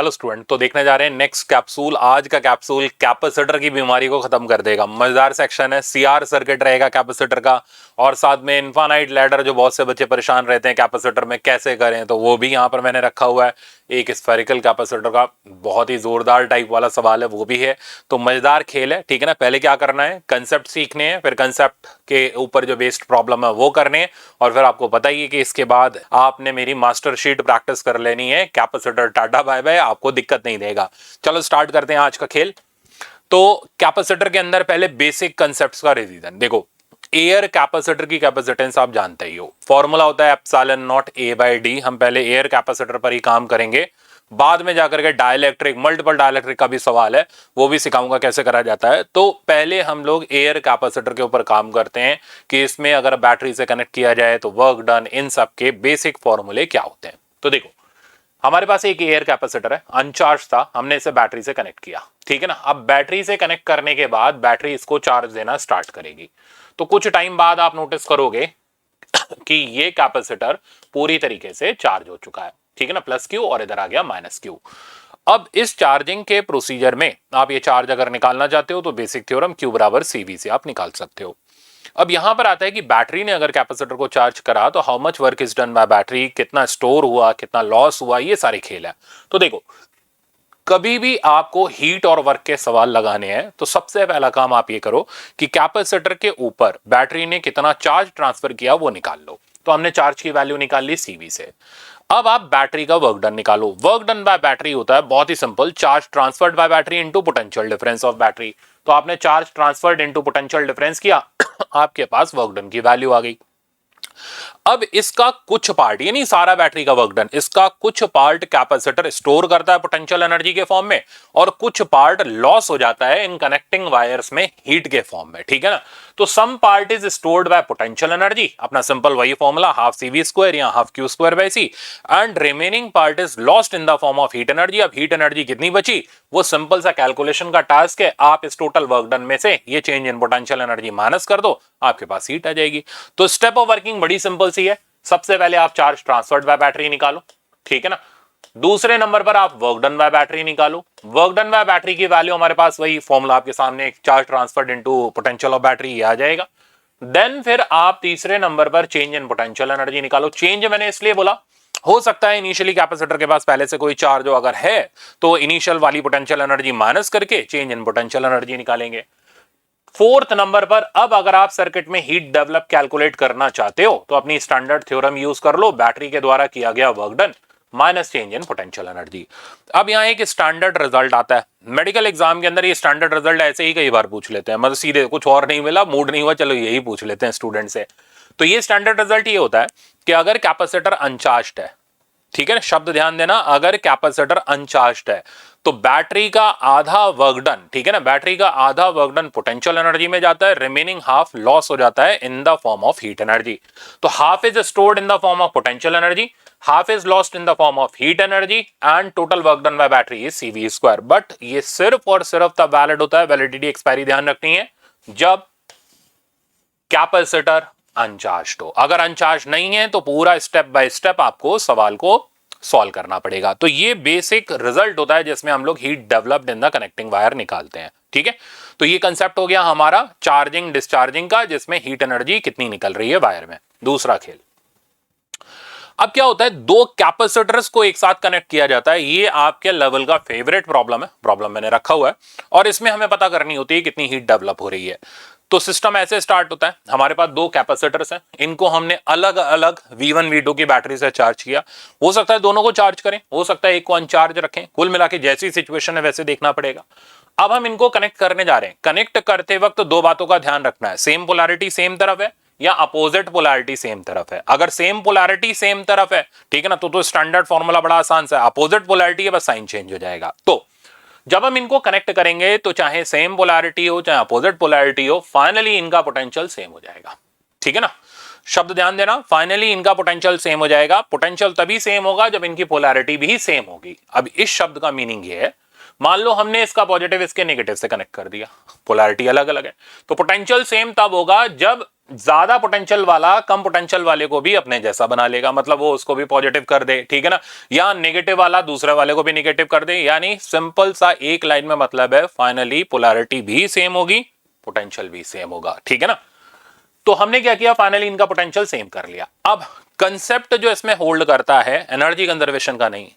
Hello student, तो देखने जा रहे हैं नेक्स्ट कैप्सूल। आज का कैप्सूल कैपेसिटर की बीमारी को खत्म कर देगा। मजेदार सेक्शन है, सीआर सर्किट रहेगा कैपेसिटर का, और साथ में इनफाइनाइट लैडर जो बहुत से बच्चे परेशान रहते हैं कैपेसिटर में कैसे करें, तो वो भी यहाँ पर मैंने रखा हुआ है। एक स्फेरिकल कैपेसिटर का बहुत ही जोरदार टाइप वाला सवाल है, वो भी है। तो मजेदार खेल है, ठीक है ना। पहले क्या करना है, कंसेप्ट सीखने हैं, फिर कंसेप्ट के ऊपर जो बेस्ड प्रॉब्लम है वो करने हैं, और फिर आपको पता ही है कि इसके बाद आपने मेरी मास्टर शीट प्रैक्टिस कर लेनी है। कैपेसिटर टाटा बाय बाय, आपको दिक्कत नहीं देगा। चलो स्टार्ट करते हैं आज का खेल। तो कैपेसिटर के अंदर पहले बेसिक कंसेप्ट्स का रिवीजन देखो। एयर कैपेसिटर की कैपेसिटेंस आप जानते ही हो, फॉर्मूला होता है epsilon naught A by D. हम पहले एयर कैपेसिटर पर ही काम करेंगे, बाद में जाकर के डाइलेक्ट्रिक, मल्टीपल डाइलेक्ट्रिक का भी सवाल है, वो भी सिखाऊंगा कैसे करा जाता है। तो पहले हम लोग एयर कैपेसिटर के ऊपर काम करते हैं कि इसमें अगर बैटरी से कनेक्ट किया जाए तो वर्क डन, इन सब के बेसिक फॉर्मूले क्या होते हैं। तो देखो, हमारे पास एक एयर कैपेसिटर है, अनचार्ज था, हमने इसे बैटरी से कनेक्ट किया, ठीक है ना। अब बैटरी से कनेक्ट करने के बाद बैटरी इसको चार्ज देना स्टार्ट करेगी। तो कुछ टाइम बाद आप नोटिस करोगे कि ये कैपेसिटर पूरी तरीके से चार्ज हो चुका है, ठीक है ना, प्लस क्यू, और इधर आ गया माइनस क्यू। अब इस चार्जिंग के प्रोसीजर में आप ये चार्ज अगर निकालना चाहते हो तो बेसिक थ्योरम Q बराबर CV से आप निकाल सकते हो। अब यहां पर आता है कि बैटरी ने अगर कैपेसिटर को चार्ज करा तो how much work is done by battery, कितना स्टोर हुआ, कितना लॉस हुआ, ये सारे खेल है। तो देखो, कभी भी आपको हीट और वर्क के सवाल लगाने हैं तो सबसे पहला काम आप ये करो कि कैपेसिटर के ऊपर बैटरी ने कितना चार्ज ट्रांसफर किया वो निकाल लो। तो हमने चार्ज की वैल्यू निकाल ली CV से। अब आप बैटरी का वर्क डन निकालो। वर्क डन बाय बैटरी होता है बहुत ही simple, charge transferred by battery into potential difference of battery. तो आपने charge transferred into potential difference किया, आपके पास वर्क डन की वैल्यू आ गई। अब इसका कुछ पार्ट, यानी सारा बैटरी का वर्क डन, इसका कुछ पार्ट कैपेसिटर स्टोर करता है पोटेंशियल एनर्जी के फॉर्म में, और कुछ पार्ट लॉस हो जाता है इन कनेक्टिंग वायर्स में हीट के फॉर्म में, ठीक है ना। तो some part is stored by potential energy, अपना सिंपल वही फॉर्मूला, हाफ CV स्क्वायर या half Q square by C, and remaining part is lost in the form of heat energy. अब हीट एनर्जी कितनी बची, वो सिंपल सा calculation का task है। आप इस टोटल वर्क डन में से ये change in potential energy minus कर दो, आपके पास हीट आ जाएगी। तो स्टेप ऑफ वर्किंग बड़ी सिंपल सी है। सबसे पहले आप चार्ज ट्रांसफर्ड बाय बैटरी निकालो, ठीक है ना। दूसरे नंबर पर आप वर्क डन बाय बैटरी निकालो। वर्क डन बाय बैटरी की वैल्यू हमारे पास वही फॉर्मूला आपके सामने, charge transferred into potential of battery, ये आ जाएगा। देन फिर आप तीसरे नंबर पर चेंज इन पोटेंशियल एनर्जी निकालो। चेंज मैंने इसलिए बोला, हो सकता है इनिशियली कैपेसिटर के पास पहले से कोई चार्ज हो, अगर है तो इनिशियल वाली पोटेंशियल एनर्जी माइनस करके चेंज इन पोटेंशियल एनर्जी निकालेंगे। फोर्थ नंबर पर अब अगर आप सर्किट में हीट डेवलप कैलकुलेट करना चाहते हो तो अपनी स्टैंडर्ड थ्योरम यूज कर लो, बैटरी के द्वारा किया गया work done minus change in potential energy. अब यहां एक स्टैंडर्ड रिजल्ट आता है मेडिकल एग्जाम के अंदर। ये स्टैंडर्ड रिजल्ट ऐसे ही कई बार पूछ लेते हैं, मतलब सीधे कुछ और नहीं मिला, मूड नहीं हुआ, चलो यही पूछ लेते हैं स्टूडेंट से। तो ये स्टैंडर्ड रिजल्ट ये होता है कि अगर कैपेसिटर अनचार्ज्ड है, ठीक है ना, शब्द ध्यान देना, अगर कैपेसिटर अनचार्ज्ड है तो बैटरी का आधा वर्क डन, ठीक है ना, बैटरी का आधा वर्क डन पोटेंशियल एनर्जी में जाता है, रिमेनिंग हाफ लॉस हो जाता है in the form of heat energy. तो half is stored in the form of potential energy, half is lost in the form of heat energy, and total work done by battery is CV square. But ये सिर्फ और सिर्फ तब valid होता है, validity expiry ध्यान रखनी है, जब कैपेसिटर अनचार्ज हो। अगर अनचार्ज नहीं है तो पूरा स्टेप बाय स्टेप आपको सवाल को सॉल्व करना पड़ेगा। तो ये बेसिक रिजल्ट होता है जिसमें हम लोग heat developed in the connecting wire निकालते हैं, ठीक है। तो ये कंसेप्ट हो गया हमारा चार्जिंग डिस्चार्जिंग का, जिसमें हीट एनर्जी कितनी निकल रही है वायर में। दूसरा खेल, अब क्या होता है, दो कैपेसिटर्स को एक साथ कनेक्ट किया जाता है। ये आपके लेवल का फेवरेट प्रॉब्लम है, प्रॉब्लम मैंने रखा हुआ है, और इसमें हमें पता करनी होती है कितनी हीट डेवलप हो रही है। तो सिस्टम ऐसे स्टार्ट होता है, हमारे पास दो कैपेसिटर्स हैं, इनको हमने अलग अलग V1 V2 की बैटरी से चार्ज किया। हो सकता है दोनों को चार्ज करें, हो सकता है एक को अनचार्ज रखें, कुल मिला के जैसी सिचुएशन है वैसे देखना पड़ेगा। अब हम इनको कनेक्ट करने जा रहे हैं। कनेक्ट करते वक्त दो बातों का ध्यान रखना है, सेम पोलैरिटी सेम तरफ है या अपोजिट पोलैरिटी सेम तरफ है। अगर सेम पोलैरिटी सेम तरफ है, ठीक है ना, तो स्टैंडर्ड फॉर्मूला बड़ा आसान सा है, अपोजिट पोलैरिटी है बस साइन चेंज हो जाएगा। तो जब हम इनको कनेक्ट करेंगे तो चाहे सेम पोलैरिटी हो चाहे अपोजिट पोलैरिटी हो, फाइनली इनका पोटेंशियल सेम हो जाएगा, ठीक है ना। शब्द ध्यान देना, फाइनली इनका पोटेंशियल सेम हो जाएगा। पोटेंशियल तभी सेम होगा जब इनकी पोलैरिटी भी सेम होगी। अब इस शब्द का मीनिंग ये है, मान लो हमने इसका पॉजिटिव इसके नेगेटिव से कनेक्ट कर दिया, पोलैरिटी अलग अलग है, तो पोटेंशियल सेम तब होगा जब ज्यादा पोटेंशियल वाला कम पोटेंशियल वाले को भी अपने जैसा बना लेगा, मतलब वो उसको भी पॉजिटिव कर दे, ठीक है ना, या नेगेटिव वाला दूसरे वाले को भी नेगेटिव कर दे। यानी सिंपल सा एक लाइन में मतलब है फाइनली पोलैरिटी भी सेम होगी, पोटेंशियल भी सेम होगा, ठीक है ना। तो हमने क्या किया, फाइनली इनका पोटेंशियल सेम कर लिया। अब कंसेप्ट जो इसमें होल्ड करता है एनर्जी कंजर्वेशन का नहीं।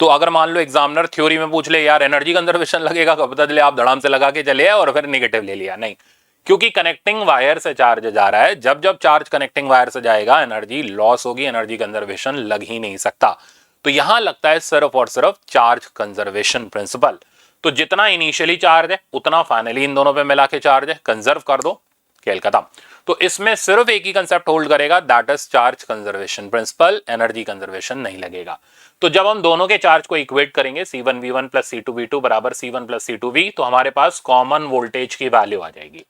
तो अगर मान लो एग्जामिनर थ्योरी में पूछ ले यार एनर्जी कंजर्वेशन लगेगा कब, बता चले आप धड़ाम से लगा के चले और फिर नेगेटिव ले लिया, नहीं, क्योंकि कनेक्टिंग वायर से चार्ज जा रहा है, जब जब चार्ज कनेक्टिंग वायर से जाएगा एनर्जी लॉस होगी, एनर्जी कंजर्वेशन लग ही नहीं सकता। तो यहां लगता है सिर्फ और सिर्फ चार्ज कंजर्वेशन प्रिंसिपल। तो जितना इनिशियली चार्ज है उतना फाइनली इन दोनों पे मिला के चार्ज है, कंजर्व कर दो, खेल खत्म। तो इसमें सिर्फ एक ही कंसेप्ट होल्ड करेगा, that is charge conservation principle, energy conservation नहीं लगेगा। तो जब हम दोनों के चार्ज को इक्वेट करेंगे C1V1 प्लस C2V2 बराबर C1 प्लस C2V, तो हमारे पास कॉमन वोल्टेज की वैल्यू आ जाएगी।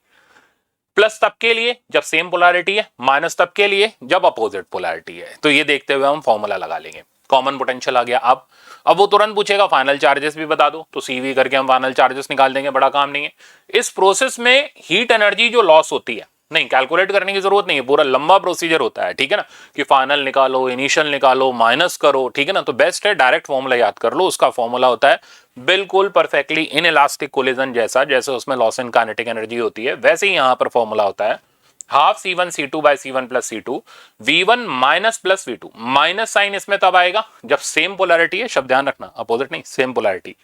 प्लस तब के लिए जब सेम पोलैरिटी है, माइनस तब के लिए जब अपोजिट पोलैरिटी है। तो ये देखते हुए हम फॉर्मूला लगा लेंगे। कॉमन पोटेंशियल आ गया। अब वो तुरंत पूछेगा फाइनल चार्जेस भी बता दो, तो CV करके हम फाइनल चार्जेस निकाल देंगे, बड़ा काम नहीं है। इस प्रोसेस में हीट एनर्जी जो लॉस होती है, नहीं कैलकुलेट करने की जरूरत नहीं है, पूरा लंबा प्रोसीजर होता है, ठीक है ना, कि फाइनल निकालो, इनिशियल निकालो, माइनस करो, ठीक है ना। तो बेस्ट है डायरेक्ट फॉर्मूला याद कर लो। उसका फॉर्मूला होता है बिल्कुल परफेक्टली इन इलास्टिक कोलिजन जैसा, जैसे उसमें लॉस इन काइनेटिक एनर्जी होती है, वैसे ही यहां पर फॉर्मूला होता है half C1 C2 by C1 plus C2 V1 minus plus V2। Minus sign इसमें तब आएगा जब सेम पोलैरिटी है, शब्द ध्यान रखना, अपोजिट नहीं, सेम पोलैरिटी।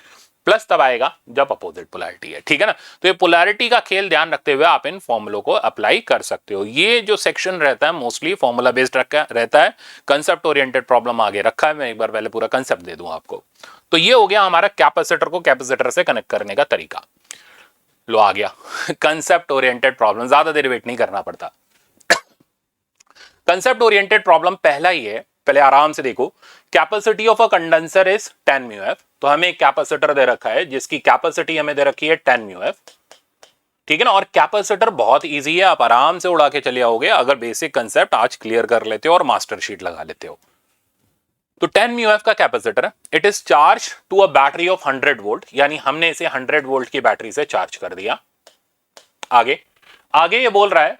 प्लस तब आएगा जब अपोजिट पोलैरिटी है, ठीक है ना। तो ये पोलैरिटी का खेल ध्यान रखते हुए आप इन फॉर्मूलों को अप्लाई कर सकते हो। ये जो सेक्शन रहता है मोस्टली फॉर्मूला बेस्ड रहता है, कंसेप्ट ओरिएंटेड प्रॉब्लम आगे रखा है। मैं एक बार पहले पूरा कंसेप्ट दे दूं आपको। तो ये हो गया हमारा कैपेसिटर को कैपेसिटर से कनेक्ट करने का तरीका। लो आ गया कंसेप्ट ओरिएंटेड प्रॉब्लम, ज्यादा देर वेट नहीं करना पड़ता। कंसेप्ट ओरिएंटेड प्रॉब्लम पहला ही है, पहले आराम से देखो। Capacity of a condenser is 10 μF। तो हमें एक कैपेसिटर दे रखा है जिसकी कैपेसिटी हमें दे रखी है 10 μF, ठीक है ना। और कैपेसिटर बहुत इजी है, आप आराम से उड़ा के चले आओगे अगर बेसिक कंसेप्ट आज क्लियर कर लेते हो और मास्टर शीट लगा लेते हो। तो 10 μF का कैपेसिटर है, it is charge to a battery of 100 volt, यानी हमने इसे 100 वोल्ट की बैटरी से चार्ज कर दिया। आगे आगे ये बोल रहा है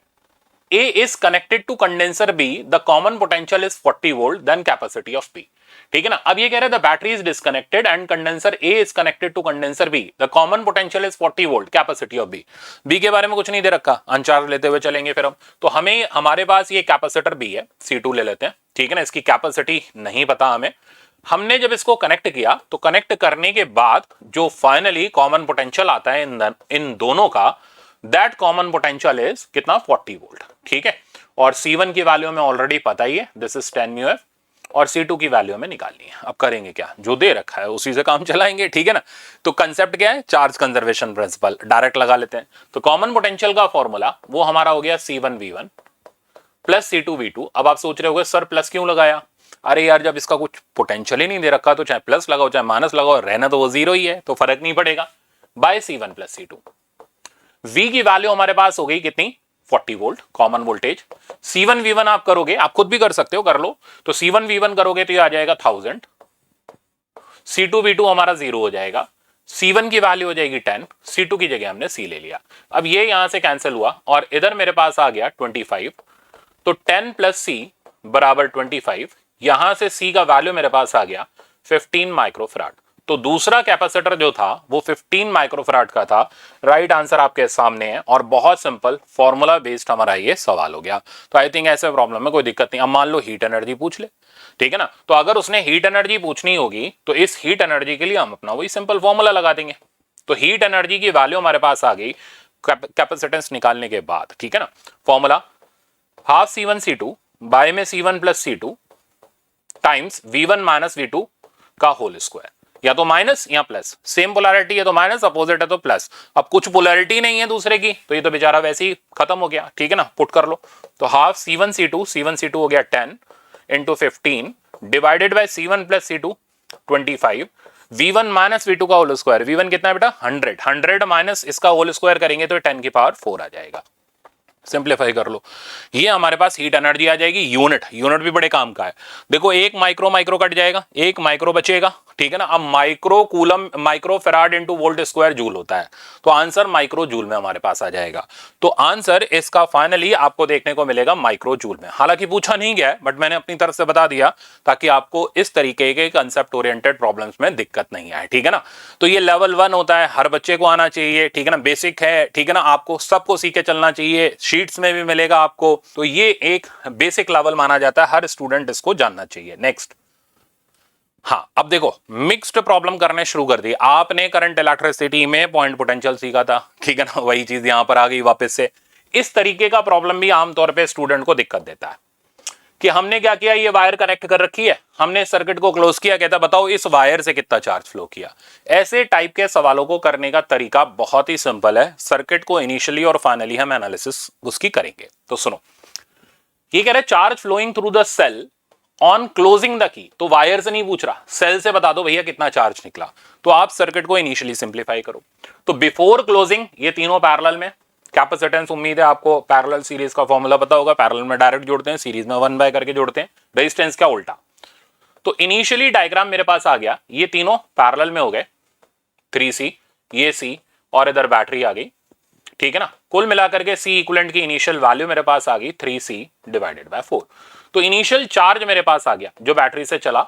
A is connected to condenser B, the common potential is 40 volt, then capacity of B, ठीक है ना। अब ये कह रहा है the battery is disconnected and condenser A is connected to condenser B, the common potential is 40 volt, capacity of B। B के बारे में कुछ नहीं दे रखा, अनचार्ज लेते हुए चलेंगे फिर हम। तो हमें हमारे पास ये कैपेसिटर B है, C2 ले लेते हैं, ठीक है ना। इसकी कैपेसिटी नहीं पता हमें। हमने जब इसको कनेक्ट किया तो कनेक्ट करने के बाद जो फाइनली कॉमन पोटेंशियल आता है इन दोनों का, दैट कॉमन पोटेंशियल इज कितना, 40 वोल्ट, ठीक है। और C1 की वैल्यू हमें ऑलरेडी पता ही है, दिस इज 10 μF, और C2 की वैल्यू हमें निकालनी है। अब करेंगे क्या, जो दे रखा है उसी से काम चलाएंगे, ठीक है ना। तो कंसेप्ट क्या है, चार्ज कंजर्वेशन प्रिंसिपल, डायरेक्ट लगा लेते हैं। तो कॉमन पोटेंशियल का फॉर्मूला वो हमारा हो गया C1V1 प्लस C2V2। अब आप सोच रहे होगे सर प्लस क्यों लगाया, अरे यार जब इसका कुछ पोटेंशियल ही नहीं दे रखा तो चाहे प्लस लगाओ चाहे माइनस लगाओ, रहना तो वो जीरो ही है, तो फर्क नहीं पड़ेगा, by C1 plus C2। V की वैल्यू हमारे पास हो गई कितनी, 40 वोल्ट कॉमन वोल्टेज। C1V1 आप करोगे, आप खुद भी कर सकते हो, कर लो। तो C1V1 करोगे तो ये आ जाएगा 1000, C2V2 हमारा 0 हो जाएगा, C1 की वैल्यू हो जाएगी 10, C2 की जगह हमने C ले लिया। अब ये यहां से कैंसिल हुआ और इधर मेरे पास आ गया 25। तो 10 प्लस C बराबर 25, यहां से C का वैल्यू मेरे पास आ गया 15 माइक्रोफैराड। तो दूसरा कैपेसिटर जो था वो 15 माइक्रोफैराड का था। राइट आंसर आपके सामने है और बहुत सिंपल फॉर्मूला बेस्ड हमारा ये सवाल हो गया। तो आई थिंक ऐसे प्रॉब्लम में कोई दिक्कत नहीं। अब मान लो हीट एनर्जी पूछ ले, ठीक है ना। तो अगर उसने हीट एनर्जी पूछनी होगी तो इस हीट एनर्जी के लिए हम अपना वही सिंपल फॉर्मूला लगा देंगे। तो हीट एनर्जी की वैल्यू हमारे पास आ गई कैपेसिटेंस निकालने के बाद, ठीक है ना। Formula half C1 C2 bye में C1 plus C2 times V1 minus V2 का होल स्क्वायर, या तो माइनस या प्लस, सेम पोलैरिटी है तो माइनस, अपोजिट है तो प्लस। अब कुछ पोलैरिटी नहीं है दूसरे की तो ये तो बेचारा वैसे ही खत्म हो गया, ठीक है ना। पुट कर लो। तो हाफ C1 C2 हो गया 10 into 15 divided by C1 plus C2 25, V1 minus V2 का होल स्क्वायर। V1 कितना है बेटा 100 माइनस इसका होल स्क्वायर करेंगे तो 10 की पावर 4 आ जाएगा। सिंप्लीफाई कर लो, ये हमारे पास हीट एनर्जी आ जाएगी। यूनिट भी बड़े काम का है। देखो एक माइक्रो कट जाएगा, एक माइक्रो बचेगा, ठीक है ना। अब micro coulomb micro farad into volt square joule होता है, तो आंसर माइक्रो जूल में हमारे पास आ जाएगा। तो आंसर इसका फाइनली आपको देखने को मिलेगा माइक्रो जूल में। हालांकि पूछा नहीं गया बट मैंने अपनी तरफ से बता दिया ताकि आपको इस तरीके के कंसेप्ट ओरिएंटेड प्रॉब्लम्स में दिक्कत नहीं आए, ठीक है ना। तो ये लेवल 1 होता है, हर बच्चे को आना चाहिए, ठीक है ना, बेसिक है, ठीक है ना, आपको सबको सीख के चलना चाहिए, शीट्स में भी मिलेगा आपको। तो ये एक बेसिक लेवल माना जाता है, हर स्टूडेंट इसको जानना चाहिए। नेक्स्ट, हाँ अब देखो मिक्स्ड प्रॉब्लम करने शुरू कर दी आपने। करंट इलेक्ट्रिसिटी में पॉइंट पोटेंशियल सीखा था, ठीक है ना, वही चीज यहां पर आ गई वापस से। इस तरीके का प्रॉब्लम भी आमतौर पे स्टूडेंट को दिक्कत देता है कि हमने क्या किया, ये वायर कनेक्ट कर रखी है, हमने सर्किट को क्लोज किया, कहता बताओ इस वायर से कितना चार्ज फ्लो किया। ऐसे टाइप के सवालों को करने का तरीका बहुत ही सिंपल है। सर्किट को इनिशियली और फाइनली हम एनालिसिस उसकी करेंगे। तो सुनो, ये कह रहे charge flowing through the cell on closing the key, तो वायर से नहीं पूछ रहा, सेल से बता दो भैया कितना चार्ज निकला। तो आप सर्किट को इनिशियली सिंप्लीफाई करो। तो बिफोर क्लोजिंग ये तीनों पैरेलल में, कैपेसिटेंस उम्मीद है आपको पैरेलल सीरीज का फॉर्मूला पता होगा, पैरेलल में डायरेक्ट जोड़ते हैं, सीरीज में 1 बाय करके जोड़ते हैं, रेजिस्टेंस क्या उल्टा। तो इनिशियली डायग्राम मेरे पास आ गया, ये तीनों पैरेलल में हो गए, 3C, ये C और इधर बैटरी आ गई, ठीक है ना। कुल मिलाकर के C इक्विवेलेंट की इनिशियल वैल्यू मेरे पास आ गई 3C डिवाइडेड बाय 4। तो इनिशियल चार्ज मेरे पास आ गया जो बैटरी से चला,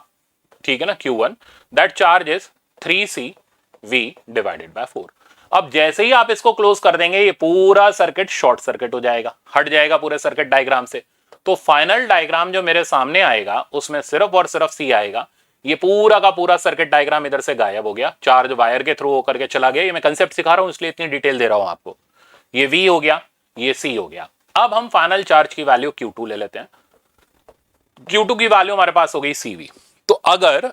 ठीक है ना, Q1, that charge is 3CV divided by 4। अब जैसे ही आप इसको क्लोज कर देंगे ये पूरा सर्किट शॉर्ट सर्किट हो जाएगा, हट जाएगा पूरे सर्किट डायग्राम से। तो फाइनल डायग्राम जो मेरे सामने आएगा उसमें सिर्फ और सिर्फ C आएगा। ये पूरा का पूरा सर्किट डायग्राम इधर से गायब हो गया, चार्ज वायर के थ्रू होकर के चला गया। ये मैं कंसेप्ट सिखा रहा हूं इसलिए इतनी डिटेल दे रहा हूं आपको। ये V हो गया, ये C हो गया। अब हम फाइनल चार्ज की वैल्यू Q2 ले लेते हैं। Q2 की वैल्यू हमारे पास हो गई CV। तो अगर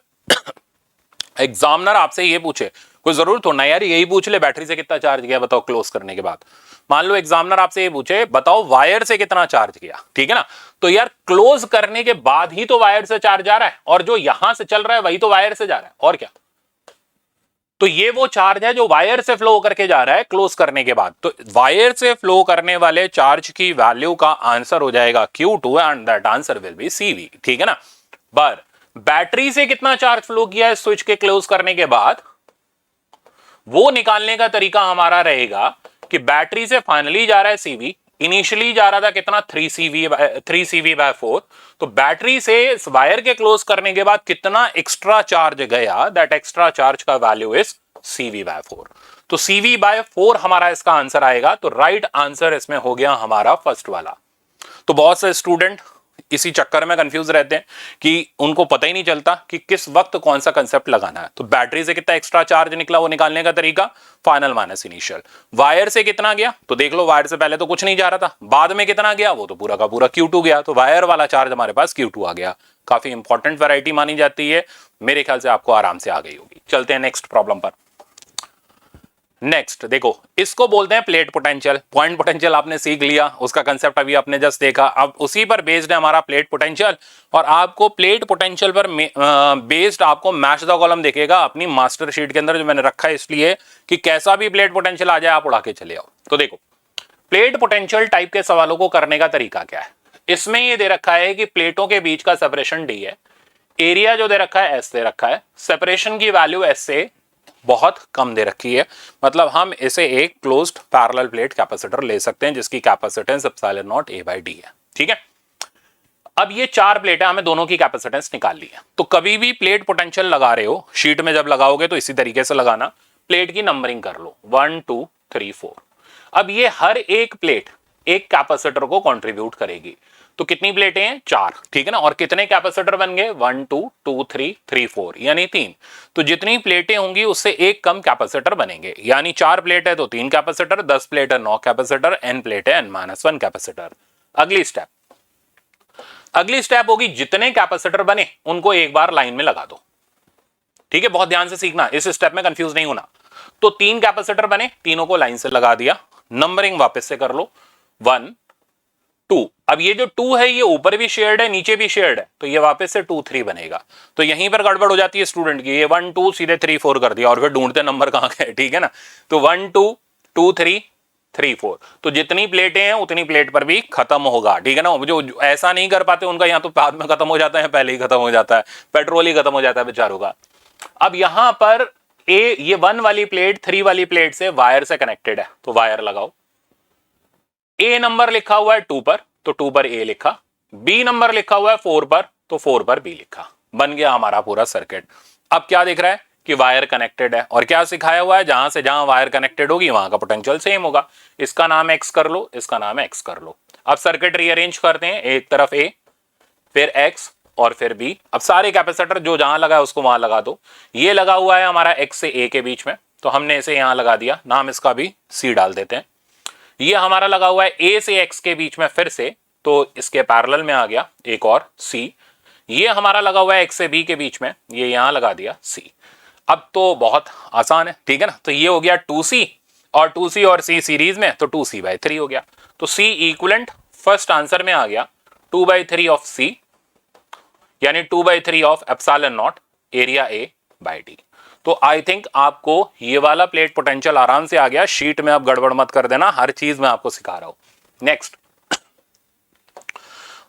एग्जामिनर आपसे ये पूछे, कोई जरूरत हो ना यार यही पूछ ले बैटरी से कितना चार्ज गया बताओ क्लोज करने के बाद, मान लो एग्जामिनर आपसे ये पूछे बताओ वायर से कितना चार्ज गया, ठीक है ना, तो यार क्लोज करने के बाद ही तो वायर से चार्ज आ रहा है और जो यहां से चल रहा है वही तो वायर से जा रहा है, और क्या। तो ये वो चार्ज है जो वायर से फ्लो करके जा रहा है क्लोज करने के बाद। तो वायर से फ्लो करने वाले चार्ज की वैल्यू का आंसर हो जाएगा Q2 and that answer will be CV, ठीक है ना। पर बैटरी से कितना चार्ज फ्लो किया है स्विच के क्लोज करने के बाद, वो निकालने का तरीका हमारा रहेगा कि बैटरी से फाइनली जा रहा है CV, इनिशियली जा रहा था कितना 3CV बाय 4। तो बैटरी से वायर के क्लोज करने के बाद कितना एक्स्ट्रा चार्ज गया, दैट एक्स्ट्रा चार्ज का वैल्यू इज CV बाय 4। तो CV बाय 4 हमारा इसका आंसर आएगा। तो राइट आंसर इसमें हो गया हमारा फर्स्ट वाला। तो बहुत से स्टूडेंट इसी चक्कर में कंफ्यूज रहते हैं कि उनको पता ही नहीं चलता कि किस वक्त कौन सा कंसेप्ट लगाना है। तो बैटरी से कितना एक्स्ट्रा चार्ज निकला वो निकालने का तरीका फाइनल माइनस इनिशियल। वायर से कितना गया तो देख लो, वायर से पहले तो कुछ नहीं जा रहा था, बाद में कितना गया वो तो पूरा का पूरा Q2 गया। तो वायर वाला चार्ज हमारे पास Q2 आ गया। काफी इंपॉर्टेंट वैरायटी मानी जाती है, मेरे ख्याल से आपको आराम से आ गई होगी। चलते हैं नेक्स्ट प्रॉब्लम पर। नेक्स्ट देखो, इसको बोलते हैं प्लेट पोटेंशियल। पॉइंट पोटेंशियल आपने सीख लिया, उसका कंसेप्ट अभी आपने जस्ट देखा। अब उसी पर बेस्ड है हमारा प्लेट पोटेंशियल, और आपको प्लेट पोटेंशियल पर बेस्ड आपको मैच द कॉलम दिखेगा अपनी मास्टर शीट के अंदर, जो मैंने रखा है इसलिए कि कैसा भी प्लेट पोटेंशियल आ जाए आप उड़ा के चले आओ। तो देखो प्लेट पोटेंशियल टाइप के सवालों को करने का तरीका क्या है। इसमें ये दे रखा है कि प्लेटों के बीच का सेपरेशन D है, एरिया जो दे रखा है S दे रखा है, सेपरेशन की वैल्यू S से बहुत कम दे रखी है। मतलब हम इसे एक क्लोज्ड पैरेलल प्लेट कैपेसिटर ले सकते हैं जिसकी capacitance epsilon naught A by D है, ठीक है। अब ये 4 प्लेट है, हमें दोनों की कैपेसिटेंस निकालनी है। तो कभी भी प्लेट पोटेंशियल लगा रहे हो शीट में जब लगाओगे तो इसी तरीके से लगाना, प्लेट की नंबरिंग कर लो 1 2 3 4। अब ये हर एक प्लेट एक कैपेसिटर को कंट्रीब्यूट करेगी। तो कितनी प्लेटें हैं 4, ठीक है ना, और कितने कैपेसिटर बन गए 1 2 2 3 3 4 यानी 3। तो जितनी प्लेटें होंगी उससे एक कम कैपेसिटर बनेंगे, यानी 4 प्लेट है तो 3 कैपेसिटर, 10 प्लेट है 9 कैपेसिटर, n प्लेट है n-1 कैपेसिटर। अगली स्टेप होगी जितने कैपेसिटर बने उनको एक बार लाइन में लगा दो, ठीक है। बहुत ध्यान से सीखना, इस स्टेप में कंफ्यूज नहीं होना। तो 3 कैपेसिटर बने, तीनों को लाइन से लगा दिया, नंबरिंग वापस से कर लो 1 2। अब ये जो 2 है ये ऊपर भी शेयर्ड है नीचे भी शेयर्ड है, तो ये वापस से 2 3 बनेगा। तो यहीं पर गड़बड़ हो जाती है स्टूडेंट की, ये 1 2 सीधे 3 4 कर दिया और फिर ढूंढते नंबर कहां गए, ठीक है ना। तो 1 2 2 3 3 4, तो जितनी प्लेटें हैं उतनी प्लेट पर भी खत्म होगा, ठीक है ना। जो ऐसा नहीं कर पाते उनका यहाँ तो बाद में खत्म हो जाता है, पहले ही खत्म हो जाता है, पेट्रोल ही खत्म हो जाता है बेचारों का। अब यहां पर ये 1 वाली प्लेट 3 वाली प्लेट से वायर से कनेक्टेड है, तो वायर लगाओ। ए नंबर लिखा हुआ है 2 पर, तो 2 पर ए लिखा। बी नंबर लिखा हुआ है 4 पर, तो 4 पर बी लिखा। बन गया हमारा पूरा सर्किट। अब क्या दिख रहा है कि वायर कनेक्टेड है, और क्या सिखाया हुआ है, जहां से जहां वायर कनेक्टेड होगी वहां का पोटेंशियल सेम होगा। इसका नाम एक्स कर लो, इसका नाम एक्स कर लो। अब सर्किट रीअरेंज करते हैं, एक तरफ ए, फिर एक्स और फिर बी। अब सारे कैपेसिटर जो जहां लगा है उसको वहां लगा दो। ये लगा हुआ है हमारा एक्स से ए के बीच में, तो हमने इसे यहां लगा दिया, नाम इसका भी सी डाल देते हैं। ये हमारा लगा हुआ है ए से एक्स के बीच में फिर से, तो इसके पैरेलल में आ गया एक और सी। ये हमारा लगा हुआ है एक्स से बी के बीच में, ये यहां लगा दिया सी। अब तो बहुत आसान है, ठीक है ना। तो ये हो गया 2C, और 2C और C सीरीज में, तो 2C/3 हो गया। तो C इक्विवेलेंट फर्स्ट आंसर में आ गया 2/3 ऑफ C, यानी 2/3 of epsilon not area A/D। तो आई थिंक आपको ये वाला प्लेट पोटेंशियल आराम से आ गया। शीट में आप गड़बड़ मत कर देना, हर चीज मैं आपको सिखा रहा हूं। नेक्स्ट,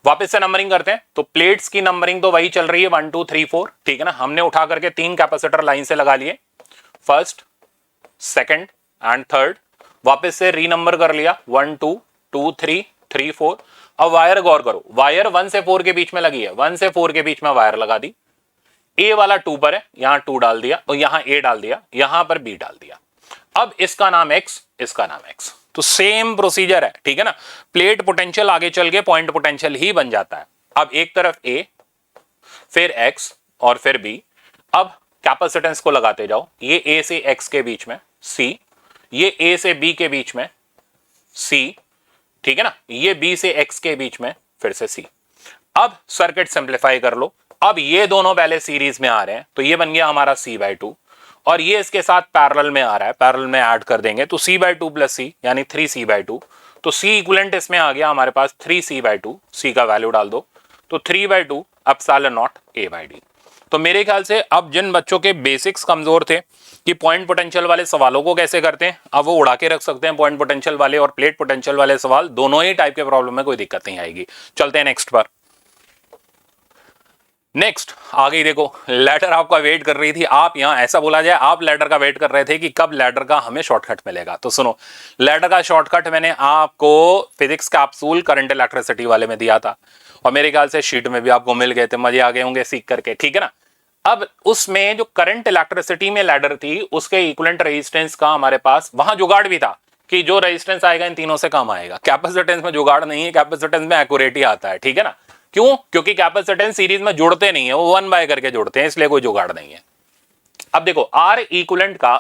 वापस से नंबरिंग करते हैं। तो प्लेट्स की नंबरिंग तो वही चल रही है 1 2 3 4, ठीक है ना। हमने उठा करके 3 कैपेसिटर लाइन से लगा लिए, फर्स्ट, सेकंड एंड थर्ड। वापस से रीनंबर कर लिया 1 2 2 3 3 4। अब वायर गौर करो, वायर 1 से 4 के बीच में लगी है, 1 से 4 के बीच में वायर लगा दी। ए वाला 2 पर है, यहां 2 डाल दिया, और यहां ए डाल दिया, यहां पर बी डाल दिया। अब इसका नाम एक्स, इसका नाम एक्स। तो सेम प्रोसीजर है, ठीक है ना। प्लेट पोटेंशियल आगे चल के पॉइंट पोटेंशियल ही बन जाता है। अब एक तरफ ए, फिर एक्स और फिर बी। अब कैपेसिटेंस को लगाते जाओ, ये ए से एक्स के बीच में सी, ये ए से बी के बीच में सी, ठीक है ना। ये बी से एक्स के बीच में फिर से सी। अब सर्किट सिंप्लीफाई कर लो। अब ये दोनों पहले सीरीज में आ रहे हैं, तो ये बन गया हमारा C/2, और ये इसके साथ पैरेलल में आ रहा है, पैरेलल में ऐड कर देंगे तो C/2 प्लस C यानी 3C/2। तो C इक्विवेलेंट इसमें आ गया हमारे पास 3C/2, C का वैल्यू डाल दो, तो 3/2 एप्सिलॉन नॉट A/D। तो मेरे ख्याल से अब जिन बच्चों के बेसिक्स कमजोर थे कि पॉइंट पोटेंशियल वाले सवालों को कैसे करते हैं, अब वो उड़ा के रख सकते हैं। पॉइंट पोटेंशियल वाले और प्लेट पोटेंशियल वाले सवाल दोनों ही टाइप के प्रॉब्लम में कोई दिक्कत नहीं आएगी। चलते हैं नेक्स्ट पर। नेक्स्ट आ गई, देखो लैडर आपका वेट कर रही थी। आप यहां ऐसा बोला जाए, आप लैडर का वेट कर रहे थे कि कब लैडर का हमें शॉर्टकट मिलेगा। तो सुनो, लैडर का शॉर्टकट मैंने आपको फिजिक्स कैप्सूल करंट इलेक्ट्रिसिटी वाले में दिया था, और मेरे ख्याल से शीट में भी आपको मिल गए थे, मजे आ गए होंगे सीख करके, ठीक है ना। अब उसमें जो करंट इलेक्ट्रिसिटी में लैडर थी, उसके इक्विवेलेंट रेजिस्टेंस का हमारे पास वहां जुगाड़ भी था कि जो रेजिस्टेंस आएगा इन तीनों से कम आएगा। कैपेसिटेंस में जुगाड़ नहीं है, कैपेसिटेंस में एक्यूरेट ही आता है, ठीक है ना। क्यों? क्योंकि कैपेसिटेंस सीरीज में जुड़ते नहीं है, वो 1 बाय करके जुड़ते हैं, इसलिए कोई जुगाड़ नहीं है। अब देखो आर इक्विवेलेंट का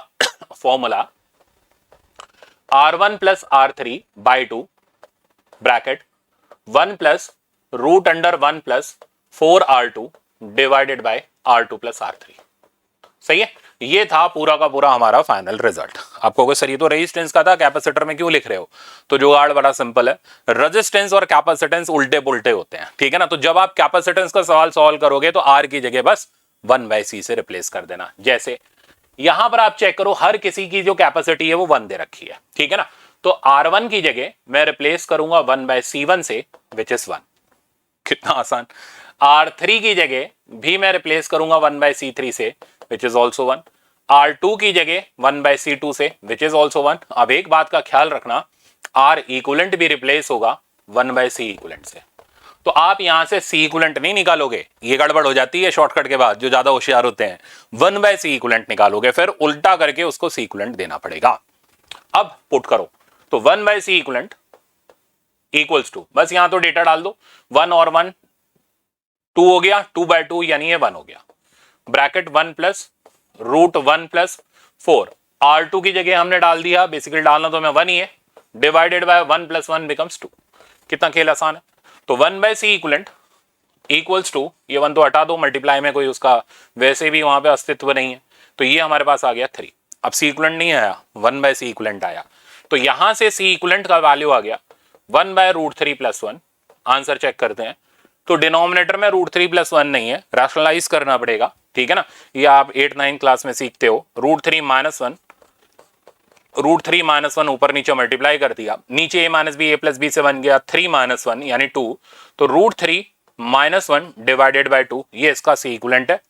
formula R1 plus R3/2 bracket 1 plus root under 1 plus 4R2 divided by R2 plus R3। सही है, ये था पूरा का पूरा हमारा फाइनल रिजल्ट। आपको कोई सर ये तो रेजिस्टेंस का था, कैपेसिटर में क्यों लिख रहे हो? तो जुगाड़ बड़ा सिंपल है, रेजिस्टेंस और कैपेसिटेंस उल्टे पुल्टे होते हैं, ठीक है ना। तो जब आप कैपेसिटेंस का सवाल सॉल्व करोगे तो आर की जगह बस 1/C से रिप्लेस कर देना। जैसे यहां पर आप चेक करो, हर किसी की जो कैपेसिटी है वो 1 दे रखी है, ठीक है ना। तो R1 की जगह मैं रिप्लेस करूंगा 1/C1 से, विच इज 1। कितना आसान। R3 की जगह भी मैं रिप्लेस करूंगा 1/C3 से, विच इज ऑल्सो 1। R2 की जगह 1/C2 से, विच इज ऑल्सो 1। अब एक बात का ख्याल रखना, R इक्विवेलेंट भी रिप्लेस होगा 1/C इक्विवेलेंट से। तो आप यहां से C इक्विवेलेंट नहीं निकालोगे, ये गड़बड़ हो जाती है शॉर्टकट के बाद, जो ज्यादा होशियार होते हैं 1/C इक्विवेलेंट निकालोगे, फिर उल्टा करके उसको C इक्विवेलेंट देना पड़ेगा। अब पुट करो, तो 1/C इक्विवेलेंट इक्वल्स टू, बस यहां तो डेटा डाल दो, 1 और 1 2 हो गया, 2/2 यानी ये 1 हो गया, bracket 1 plus root 1 plus 4। R2 की जगह हमने डाल दिया, बेसिकली डालना तो मैं 1 ही है, डिवाइडेड बाय 1 प्लस 1 बिकम्स 2। कितना खेल आसान है। तो 1/C इक्विवेलेंट इक्वल्स टू, ये 1 तो हटा दो, मल्टीप्लाई में कोई उसका वैसे भी वहां पे अस्तित्व नहीं है, तो ये हमारे पास आ गया 3। अब C इक्विवेलेंट नहीं आया, 1/C इक्विवेलेंट आया, तो यहां से C इक्विवेलेंट का वैल्यू आ गया 1/√3 प्लस 1। आंसर चेक करते हैं, तो डिनोमिनेटर में √3 प्लस 1 नहीं है, रैशनलाइज करना पड़ेगा, ठीक है ना। ये आप 8-9 क्लास में सीखते हो। √3 माइनस 1, √3 माइनस 1 ऊपर नीचे मल्टीप्लाई कर दिया, नीचे a minus B, a plus B से बन गया 3 माइनस 1 यानी 2, तो √3 माइनस 1 डिवाइडेड बाय 2, ये इसका C इक्विवेलेंट है।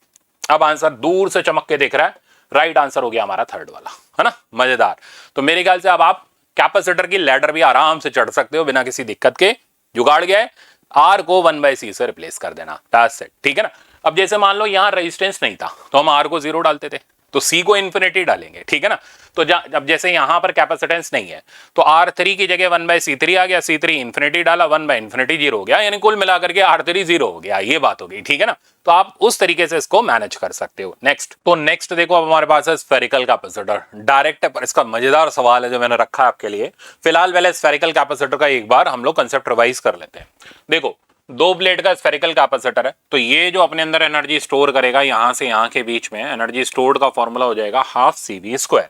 अब आंसर दूर से चमक के दिख रहा है, राइट आंसर हो गया हमारा थर्ड वाला, है ना, मजेदार। तो मेरे ख्याल से अब आप कैपेसिटर की लैडर भी आराम से चढ़ सकते हो बिना किसी दिक्कत के। जुगाड़ गया है, आर को 1/c से रिप्लेस कर देना, दैट्स इट, ठीक है ना। अब जैसे मान लो यहां रेजिस्टेंस नहीं था तो हम आर को 0 डालते थे, तो सी को इन्फिनिटी डालेंगे, ठीक है ना। तो अब जैसे यहां पर कैपेसिटेंस नहीं है तो R3 की जगह 1/C3 आ गया, C3 इन्फिनिटी डाला, 1/इन्फिनिटी 0 हो गया, यानी कुल मिलाकर के R3 0 हो गया, ये बात हो गई, ठीक है ना। तो आप उस तरीके से इसको मैनेज कर सकते हो। नेक्स्ट, तो नेक्स्ट देखो अब हमारे पास है स्फेरिकल कैपेसिटर, डायरेक्ट है, पर इसका मजेदार सवाल है जो मैंने रखा है आपके लिए। फिलहाल पहले स्फेरिकल कैपेसिटर का एक बार हम लोग कंसेप्ट रिवाइज कर लेते हैं। देखो, दो प्लेट का स्फेरिकल कैपेसिटर है, तो ये जो अपने अंदर एनर्जी स्टोर करेगा यहां से यहां के बीच में, एनर्जी स्टोर्ड का फॉर्मूला हो जाएगा half CV²।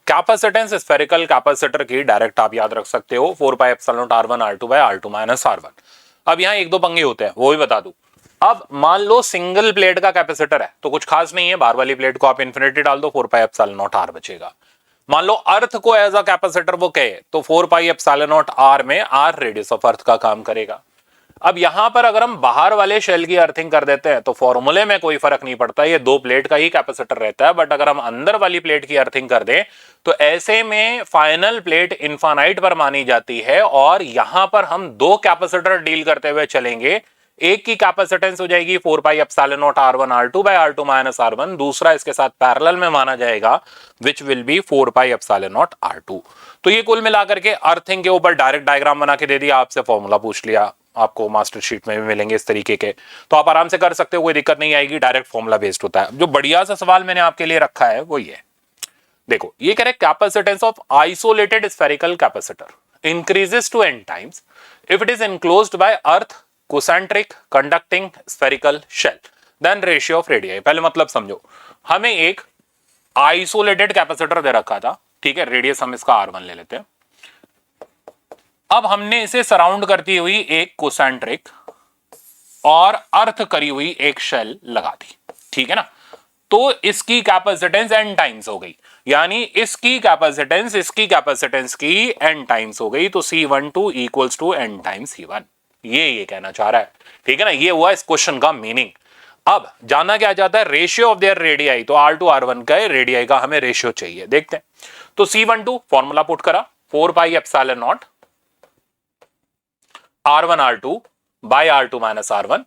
Capacitance spherical capacitor की डायरेक्ट आप याद रख सकते हो 4πε0R1R2/R2-R1। अब यहां एक दो पंगे होते हैं, वो भी बता दूं। अब मान लो सिंगल प्लेट का कैपेसिटर है तो कुछ खास नहीं है, बाहर वाली प्लेट को आप इन्फिनिटी डाल दो, 4πε0R बचेगा। मान लो अर्थ को एज अ कैपेसिटर वो कहे तो 4πε0R में R रेडियस ऑफ अर्थ का काम करेगा। अब यहां पर अगर हम बाहर वाले शेल की अर्थिंग कर देते हैं तो फॉर्मूले में कोई फर्क नहीं पड़ता, ये दो प्लेट का ही कैपेसिटर रहता है। बट अगर हम अंदर वाली प्लेट की अर्थिंग कर दें तो ऐसे में फाइनल प्लेट इनफाइनाइट पर मानी जाती है, और यहां पर हम दो कैपेसिटर डील करते हुए चलेंगे। एक की कैपेसिटेंस हो जाएगी 4πε0R1R2/R2-R1, दूसरा इसके साथ पैरेलल में माना जाएगा विच विल बी 4πε0R2। तो ये कुल मिलाकर के अर्थिंग के ऊपर डायरेक्ट डायग्राम बना के दे दिया, आपसे फॉर्मूला पूछ लिया, आपको मास्टर शीट में भी मिलेंगे इस तरीके के, तो आप आराम से कर सकते हो, कोई दिक्कत नहीं आएगी, डायरेक्ट फॉर्मूला बेस्ड होता है। जो बढ़िया सा सवाल मैंने आपके लिए रखा है वो ये देखो, ये कह रहे capacitance of isolated spherical capacitor increases to n times if it is enclosed by earth concentric conducting spherical shell then ratio of radii. पहले मतलब समझो, हमें एक आइसोलेटेड कैपेसिटर दे रखा था, ठीक है, रेडियस हम इसका R1 ले लेते हैं। अब हमने इसे सराउंड करती हुई एक कोसेंट्रिक और अर्थ करी हुई एक शेल लगा दी, ठीक है ना। तो इसकी कैपेसिटेंस n टाइम्स हो गई, यानी इसकी कैपेसिटेंस की n टाइम्स हो गई, तो C12 equals to n times C1, ये कहना चाह रहा है, ठीक है ना। ये हुआ इस क्वेश्चन का मीनिंग। अब जानना क्या चाहता है, रेशियो ऑफ देयर रेडियाई, तो R2 R1 का रेडियाई का हमें रेशियो चाहिए, देखते हैं। तो C12 फॉर्मूला पुट करा 4πε0 R1R2/R2-R1,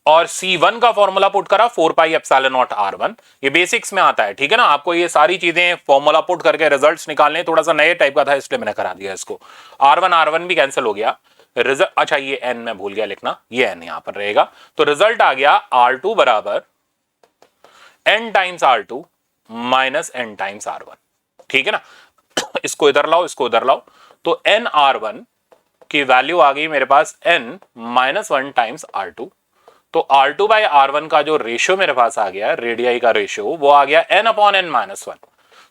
और C1 का फॉर्मूला पुट करा 4πε0 R1। ये बेसिक्स में आता है, ठीक है ना। आपको ये सारी चीजें फॉर्मूला पुट करके रिजल्ट्स निकालने, थोड़ा सा नए टाइप का था इसलिए मैंने करा दिया इसको। R1 भी कैंसिल हो गया, रिजल्ट, अच्छा ये n मैं भूल गया लिखना, ये n यहां पर रहेगा, तो रिजल्ट आ गया R2 बराबर n times R2 minus n times R1, ठीक है ना। इसको इधर लाओ, इसको उधर लाओ, तो n R1 की वैल्यू आ गई मेरे पास n -1 टाइम्स R2, तो R2/R1 का जो रेशियो मेरे पास आ गया, रेडियाई का रेशियो, वो आ गया n/n-1।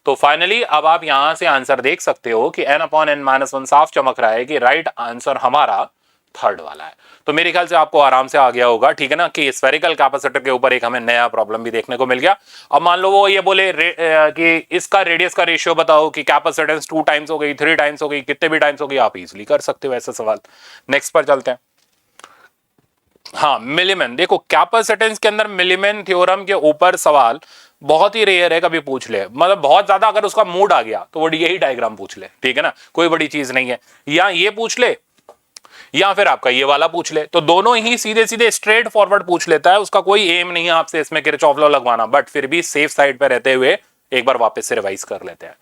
तो फाइनली अब आप यहां से आंसर देख सकते हो कि n/n-1 साफ चमक रहा है कि राइट आंसर हमारा थर्ड वाला है। तो मेरे ख्याल से आपको आराम से आ गया होगा, ठीक है ना, कि स्फेरिकल कैपेसिटर के ऊपर एक हमें नया प्रॉब्लम भी देखने को मिल गया। अब मान लो वो ये बोले कि इसका रेडियस का रेशियो बताओ, कि कैपेसिटेंस 2 टाइम्स हो गई, 3 टाइम्स हो गई, कितने भी टाइम्स हो गई, आप इजीली कर सकते हो ऐसा सवाल। नेक्स्ट पर चलते हैं। हाँ, मिलीमेन, देखो कैपेसिटेंस के अंदर मिलीमेन थ्योरम के ऊपर सवाल बहुत ही रेयर है, कभी पूछ ले, मतलब बहुत ज्यादा अगर उसका मूड आ गया तो वो यही डायग्राम पूछ ले, ठीक है ना, कोई बड़ी चीज नहीं है। या ये पूछ ले या फिर आपका ये वाला पूछ ले, तो दोनों ही सीधे सीधे स्ट्रेट फॉरवर्ड पूछ लेता है, उसका कोई एम नहीं है आपसे इसमें किरचॉफ लॉ लगवाना, बट फिर भी सेफ साइड पे रहते हुए एक बार वापस से रिवाइज कर लेते हैं।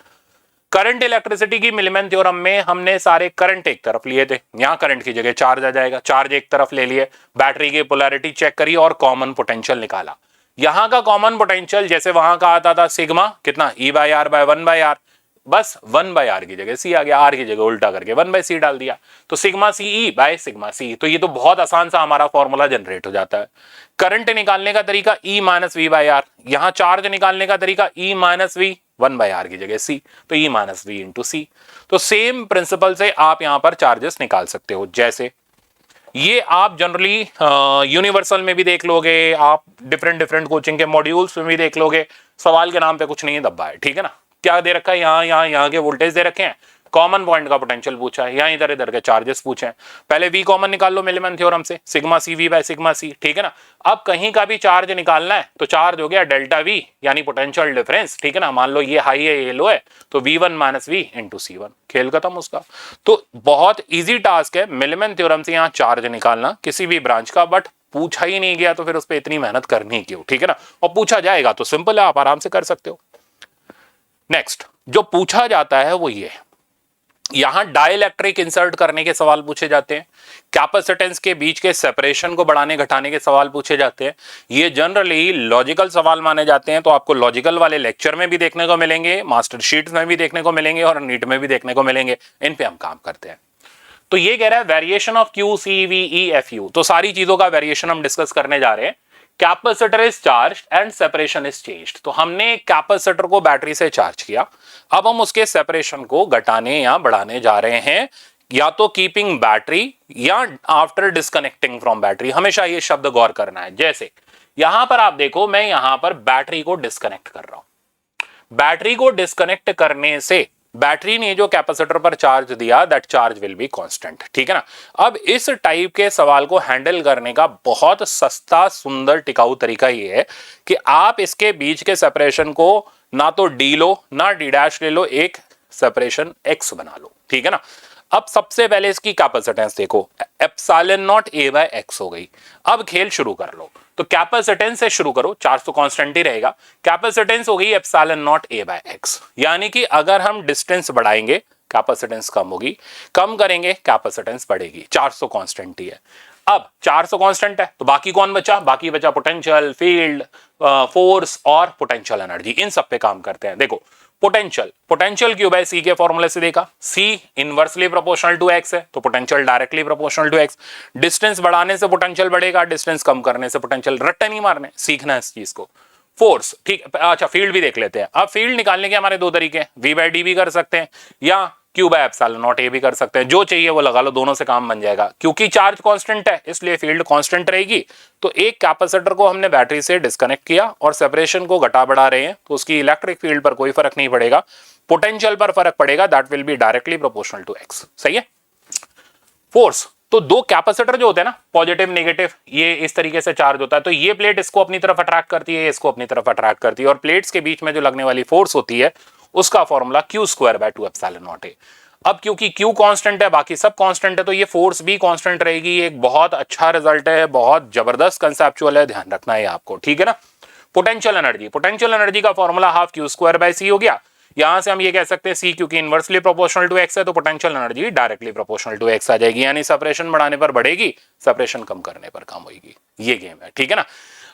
करंट इलेक्ट्रिसिटी की मिलीमेन थ्योरम में हमने सारे करंट एक तरफ लिए थे, यहां करंट की जगह चार्ज आ जाएगा, चार्ज एक तरफ ले लिए, बैटरी की पोलैरिटी चेक करी और कॉमन पोटेंशियल निकाला। यहां का कॉमन पोटेंशियल जैसे वहां का आता था सिग्मा कितना E/R/1/R, बस 1/R की जगह C आ गया, R की जगह उल्टा करके 1/C डाल दिया, तो सिग्मा CE/σC। तो ये तो बहुत आसान सा हमारा फॉर्मूला जनरेट हो जाता है। करंट निकालने का तरीका E-V/R, यहां चार्ज निकालने का तरीका E-V 1/R की जगह C, तो E-V इंटू C। तो सेम प्रिंसिपल से आप यहां पर चार्जेस निकाल सकते हो। जैसे ये आप जनरली यूनिवर्सल में भी देख लोगे, आप डिफरेंट कोचिंग के मॉड्यूल्स में भी देख लोगे, सवाल के नाम पे कुछ नहीं दब्बा है, ठीक है ना। क्या दे रखा है, यहाँ के वोल्टेज दे रखे हैं, कॉमन पॉइंट का पोटेंशियल पूछा है, यहाँ इधर इधर के चार्जेस पूछे हैं। पहले वी कॉमन निकाल लो मिलीमन थ्योरम से, sigma C V by sigma C, ठीक है ना। अब कहीं का भी चार्ज निकालना है तो चार्ज हो गया डेल्टा वी यानी पोटेंशियल डिफरेंस, ठीक है ना। मान लो ये हाई है ये लो है, तो V1 minus we into C1, खेल खत्म उसका। तो बहुत ईजी टास्क है मिलीमन थ्योरम से यहाँ चार्ज निकालना किसी भी ब्रांच का, बट पूछा ही नहीं गया तो फिर उस पर इतनी मेहनत करनी क्यों, ठीक है ना। और पूछा जाएगा तो सिंपल है, आप आराम से कर सकते हो। नेक्स्ट जो पूछा जाता है वो ये, यहां डाइलेक्ट्रिक इंसर्ट करने के सवाल पूछे जाते हैं, कैपेसिटेंस के बीच के सेपरेशन को बढ़ाने घटाने के सवाल पूछे जाते हैं। ये जनरली लॉजिकल सवाल माने जाते हैं, तो आपको लॉजिकल वाले लेक्चर में भी देखने को मिलेंगे, मास्टर शीट्स में भी देखने को मिलेंगे और नीट में भी देखने को मिलेंगे। इन पे हम काम करते हैं। तो ये कह रहा है variation of Q C V E F U, तो सारी चीजों का वेरिएशन हम डिस्कस करने जा रहे हैं। Capacitor is charge and separation is changed, तो हमने कैपेसिटर को बैटरी से चार्ज किया, अब हम उसके सेपरेशन को घटाने या बढ़ाने जा रहे हैं, या तो कीपिंग बैटरी या आफ्टर डिस्कनेक्टिंग फ्रॉम बैटरी। हमेशा ये शब्द गौर करना है। जैसे यहां पर आप देखो, मैं यहां पर बैटरी को डिस्कनेक्ट कर रहा हूं। बैटरी को डिस्कनेक्ट करने से बैटरी ने जो कैपेसिटर पर चार्ज दिया that charge will be constant, ठीक है ना। अब इस टाइप के सवाल को हैंडल करने का बहुत सस्ता सुंदर टिकाऊ तरीका ये है कि आप इसके बीच के सेपरेशन को ना तो डी लो ना डी डैश ले लो, एक सेपरेशन एक्स बना लो, ठीक है ना। अब सबसे पहले इसकी कैपेसिटेंस देखो, epsilon naught A by X हो गई। अब खेल शुरू कर लो, तो कैपेसिटेंस से शुरू करो, चार्ज तो कांस्टेंट ही रहेगा। कैपेसिटेंस हो गई epsilon naught A by X, यानी कि अगर हम डिस्टेंस बढ़ाएंगे कैपेसिटेंस कम होगी, कम करेंगे कैपेसिटेंस बढ़ेगी, चार्ज तो कांस्टेंट ही है। अब चार्ज तो कांस्टेंट है तो बाकी कौन बचा, बाकी बचा पोटेंशियल, फील्ड, फोर्स और पोटेंशियल एनर्जी। इन सब पे काम करते हैं। देखो पोटेंशियल क्यू बाय सी के फॉर्मूले से देखा, C inversely proportional to X है तो potential directly proportional to X. Distance बढ़ाने से पोटेंशियल बढ़ेगा, डिस्टेंस कम करने से पोटेंशियल, रट्टे नहीं मारने, सीखना है इस चीज को। फोर्स, ठीक, अच्छा फील्ड भी देख लेते हैं। अब फील्ड निकालने के हमारे दो तरीके हैं, वी बाय डी भी कर सकते हैं या क्यू बाय एप्सिलॉन नॉट ए भी कर सकते हैं, जो चाहिए वो लगा लो, दोनों से काम बन जाएगा। क्योंकि चार्ज कांस्टेंट है इसलिए फील्ड कांस्टेंट रहेगी। तो एक कैपेसिटर को हमने बैटरी से डिस्कनेक्ट किया और सेपरेशन को घटा बढ़ा रहे हैं, तो उसकी इलेक्ट्रिक फील्ड पर कोई फर्क नहीं पड़ेगा, पोटेंशियल पर फर्क पड़ेगा, that will be directly proportional to X. सही है। फोर्स, तो दो कैपेसिटर जो होते हैं ना, पॉजिटिव नेगेटिव, ये इस तरीके से चार्ज होता है, तो ये प्लेट इसको अपनी तरफ अट्रैक्ट करती है, इसको अपनी तरफ अट्रैक्ट करती है, और प्लेट्स के बीच में जो लगने वाली फोर्स होती है उसका formula Q square bye 2 epsilon naught ए। अब क्योंकि क्यू कांस्टेंट है बाकी सब कांस्टेंट है, तो ये फोर्स भी कांस्टेंट रहेगी। एक बहुत अच्छा रिजल्ट है, बहुत जबरदस्त कंसेप्चुअल है, ध्यान रखना है आपको, ठीक है ना। पोटेंशियल एनर्जी का formula half Q square by C हो गया। यहां से हम ये कह सकते हैं सी क्योंकि इनवर्सली प्रोपोर्शनल टू एक्स है तो potential energy directly proportional to X आ जाएगी, यानी सेपरेशन बढ़ाने पर बढ़ेगी, सेपरेशन कम करने पर कम होगी। ये गेम है, ठीक है ना।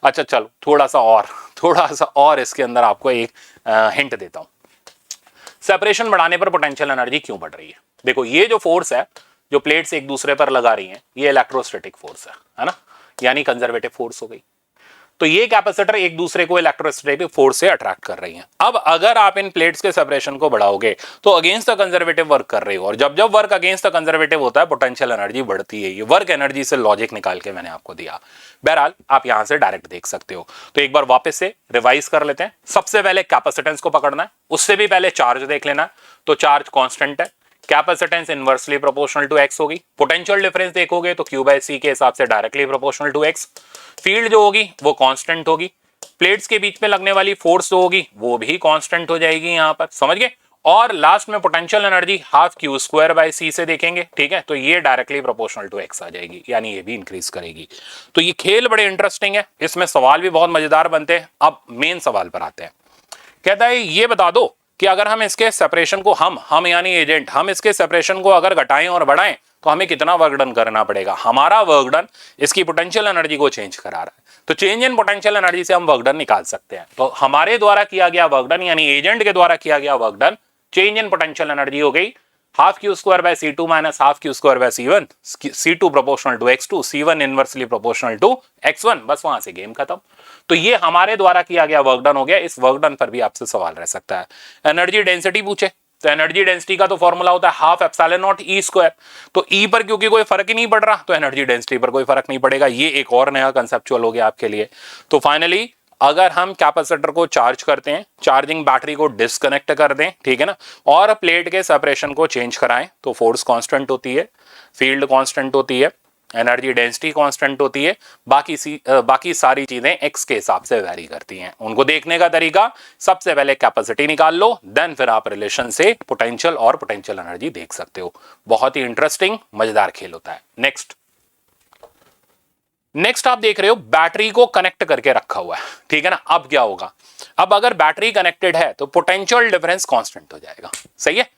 अच्छा चलो थोड़ा सा और इसके अंदर आपको एक हिंट देता हूं। सेपरेशन बढ़ाने पर पोटेंशियल एनर्जी क्यों बढ़ रही है? देखो ये जो फोर्स है, जो प्लेट्स एक दूसरे पर लगा रही हैं, ये इलेक्ट्रोस्टैटिक फोर्स है ना, यानी कंजर्वेटिव फोर्स हो गई। तो ये कैपेसिटर एक दूसरे को इलेक्ट्रोस्टैटिक फोर्स से अट्रैक्ट कर रही हैं। अब अगर आप इन प्लेट्स के सेपरेशन को बढ़ाओगे तो अगेंस्ट द कंजर्वेटिव वर्क कर रहे हो, और जब वर्क अगेंस्ट द कंजर्वेटिव होता है पोटेंशियल एनर्जी बढ़ती है। ये वर्क एनर्जी से लॉजिक निकाल के मैंने आपको दिया। बहरहाल आप यहां से डायरेक्ट देख सकते हो। तो एक बार वापस से रिवाइज कर लेते हैं। सबसे पहले कैपेसिटेंस को पकड़ना है, उससे भी पहले चार्ज देख लेना है। तो चार्ज कांस्टेंट है, capacitance inversely proportional to X होगी, पोटेंशियल डिफरेंस देखोगे तो क्यू बाय सी के हिसाब से directly proportional to X. Field जो होगी वो कांस्टेंट होगी, प्लेट्स के बीच में लगने वाली फोर्स जो होगी वो भी कांस्टेंट हो जाएगी यहां पर, समझ गए। और लास्ट में potential energy half Q square by C से देखेंगे, ठीक है, तो ये डायरेक्टली प्रोपोर्शनल टू एक्स आ जाएगी, यानी ये भी इंक्रीज करेगी। तो ये खेल बड़े इंटरेस्टिंग है, इसमें सवाल भी बहुत मजेदार बनते हैं। अब मेन सवाल पर आते हैं। कहता है ये बता दो कि अगर हम इसके सेपरेशन को हम यानी एजेंट, हम इसके सेपरेशन को अगर घटाएं और बढ़ाएं तो हमें कितना वर्क डन करना पड़ेगा। हमारा वर्क डन इसकी पोटेंशियल एनर्जी को चेंज करा रहा है, तो चेंज इन पोटेंशियल एनर्जी से हम वर्क डन निकाल सकते हैं। तो हमारे द्वारा किया गया वर्क डन यानी एजेंट के द्वारा किया गया work done, change in potential energy हो गई half Q square by C2 minus half Q square by C1, C2 proportional to X2, C1 inversely proportional to X1, बस वहां से गेम खत्म। तो ये हमारे द्वारा किया गया वर्क डन हो गया। इस वर्क डन पर भी आपसे सवाल रह सकता है। एनर्जी डेंसिटी पूछे तो एनर्जी डेंसिटी का तो फॉर्मूला होता है half epsilon not E square. तो ई पर क्योंकि कोई फर्क ही नहीं पड़ रहा तो एनर्जी डेंसिटी पर कोई फर्क नहीं पड़ेगा। ये एक और नया कंसेप्चुअल हो गया आपके लिए। तो फाइनली अगर हम कैपेसिटर को चार्ज करते हैं, चार्जिंग बैटरी को डिस्कनेक्ट कर दें, ठीक है ना, और प्लेट के सेपरेशन को चेंज कराएं, तो फोर्स कांस्टेंट होती है, फील्ड कांस्टेंट होती है, एनर्जी डेंसिटी कांस्टेंट होती है, बाकी सारी चीजें एक्स के हिसाब से वैरी करती हैं। उनको देखने का तरीका, सबसे पहले कैपेसिटी निकाल लो, देन फिर आप रिलेशन से पोटेंशियल और पोटेंशियल एनर्जी देख सकते हो। बहुत ही इंटरेस्टिंग मजेदार खेल होता है। नेक्स्ट आप देख रहे हो बैटरी को कनेक्ट करके रखा हुआ है, ठीक है ना। अब क्या होगा, अब अगर बैटरी कनेक्टेड है तो पोटेंशियल डिफरेंस कांस्टेंट हो जाएगा, सही है।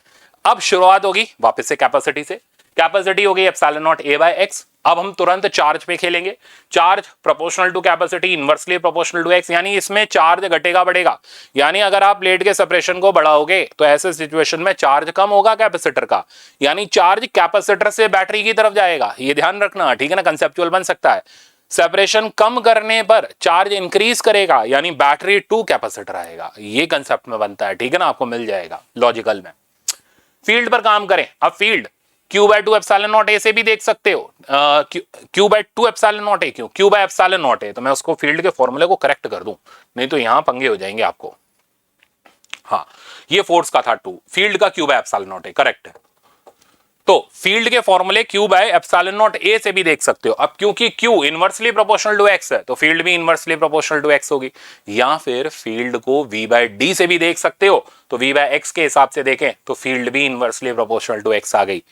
अब शुरुआत होगी वापस से कैपेसिटी से, कैपेसिटी होगी epsilon naught A by X. अब हम तुरंत चार्ज पे खेलेंगे, charge proportional to capacity inversely proportional to X, यानी इसमें चार्ज घटेगा बढ़ेगा, यानी अगर आप प्लेट के सेपरेशन को बढ़ाओगे तो ऐसे सिचुएशन में चार्ज कम होगा कैपेसिटर का, यानी चार्ज कैपेसिटर से बैटरी की तरफ जाएगा, ये ध्यान रखना, ठीक है ना, कंसेप्चुअल बन सकता है। सेपरेशन कम करने पर चार्ज इंक्रीज करेगा, यानी बैटरी टू कैपेसिटर आएगा, ये कंसेप्ट में बनता है, ठीक है ना, आपको मिल जाएगा लॉजिकल में। फील्ड पर काम करें, अब field Q by 2 epsilon naught A से भी देख सकते हो, Q by 2 epsilon naught A, क्यों Q by epsilon naught A, तो मैं उसको फील्ड के फॉर्मूले को करेक्ट कर दूं, नहीं तो यहां पंगे हो जाएंगे आपको। हाँ, ये फोर्स का था 2, फील्ड का Q by epsilon naught A correct है। तो फील्ड के फॉर्मूले Q by epsilon naught A से भी देख सकते हो। अब क्योंकि Q inversely proportional to x है, तो फील्ड भी इनवर्सली प्रोपोर्शनल टू x होगी, या फिर फील्ड को V बाय डी से भी देख सकते हो, तो V बाय x के हिसाब से देखें तो फील्ड भी इनवर्सली प्रोपोर्शनल टू x आ गई।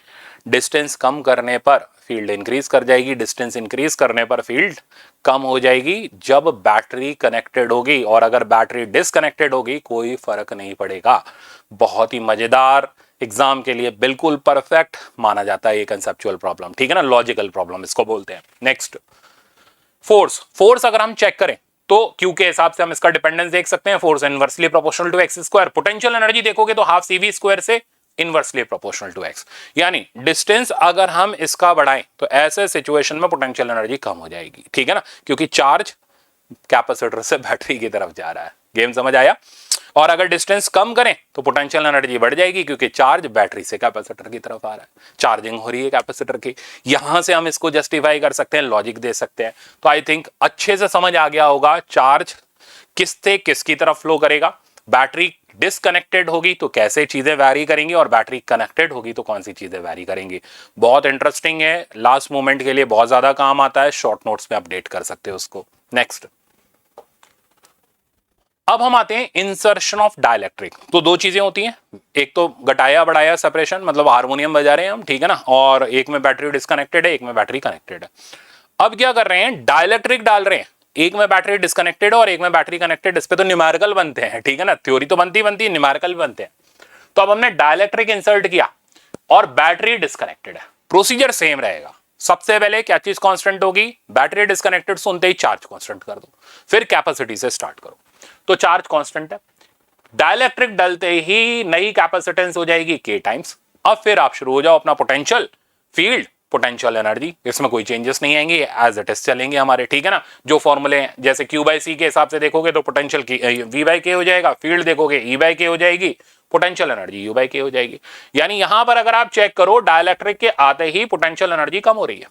डिस्टेंस कम करने पर फील्ड इंक्रीज कर जाएगी, डिस्टेंस इंक्रीज करने पर फील्ड कम हो जाएगी जब बैटरी कनेक्टेड होगी, और अगर बैटरी डिसकनेक्टेड होगी कोई फर्क नहीं पड़ेगा। बहुत ही मजेदार, एग्जाम के लिए बिल्कुल परफेक्ट माना जाता है ये कंसेप्चुअल प्रॉब्लम, ठीक है ना, लॉजिकल प्रॉब्लम इसको बोलते हैं। नेक्स्ट, फोर्स अगर हम चेक करें तो क्यू के हिसाब से हम इसका डिपेंडेंस देख सकते हैं, force inversely proportional to X square. Potential energy देखोगे तो हाफ CV स्क्वायर से इनवर्सली प्रोपोर्शनल टू एक्स, यानी डिस्टेंस अगर हम इसका बढ़ाएं तो ऐसे सिचुएशन में पोटेंशियल एनर्जी कम हो जाएगी, ठीक है ना, क्योंकि चार्ज कैपेसिटर से बैटरी की तरफ जा रहा है। गेम समझ आया। और अगर डिस्टेंस कम करें तो पोटेंशियल एनर्जी बढ़ जाएगी, क्योंकि चार्ज बैटरी से कैपेसिटर की तरफ आ रहा है, चार्जिंग हो रही है कैपेसिटर की। यहां से हम इसको जस्टिफाई कर सकते हैं, लॉजिक दे सकते हैं। तो आई थिंक अच्छे से समझ आ गया होगा चार्ज किस से किसकी तरफ फ्लो करेगा, बैटरी डिसकनेक्टेड होगी तो कैसे चीजें वैरी करेंगी, और बैटरी कनेक्टेड होगी तो कौन सी चीजें वैरी करेंगी। बहुत इंटरेस्टिंग है, लास्ट मोमेंट के लिए बहुत ज्यादा काम आता है, शॉर्ट नोट्स में अपडेट कर सकते हो उसको। नेक्स्ट, अब हम आते हैं इंसर्शन ऑफ डाइलेक्ट्रिक। तो दो चीजें होती हैं, एक तो घटाया बढ़ाया सेपरेशन, मतलब हारमोनियम बजा रहे हैं हम, ठीक है ना, और एक में बैटरी डिस्कनेक्टेड है, एक में बैटरी कनेक्टेड है। अब क्या कर रहे हैं, डाइलेक्ट्रिक डाल रहे हैं, एक में बैटरी डिस्कनेक्टेड और एक में बैटरी कनेक्टेड। इस पे तो न्यूमेरिकल बनते हैं, ठीक है ना, थ्योरी तो बनती है, न्यूमेरिकल भी बनते हैं। तो अब हमने डाइलेक्ट्रिक इंसर्ट किया और बैटरी डिस्कनेक्टेड है, प्रोसीजर सेम रहेगा। सबसे पहले क्या चीज कांस्टेंट होगी, बैटरी डिस्कनेक्टेड सुनते ही चार्ज कांस्टेंट कर दो, फिर कैपेसिटी से स्टार्ट करो, तो चार्ज कांस्टेंट है। डाइलेक्ट्रिक डलते ही नई कैपेसिटेंस हो जाएगी K टाइम्स। अब फिर आप शुरू हो जाओ अपना पोटेंशियल, फील्ड, पोटेंशियल एनर्जी, इसमें कोई चेंजेस नहीं आएंगे, एज इट इज चलेंगे हमारे, ठीक है ना। जो फॉर्मूले हैं, जैसे Q बाय C के हिसाब से देखोगे तो पोटेंशियल V बाय K हो जाएगा, फील्ड देखोगे E बाय K हो जाएगी, potential energy U by K हो जाएगी। यानी यहां पर अगर आप चेक करो, डाइलेक्ट्रिक के आते ही पोटेंशियल एनर्जी कम हो रही है,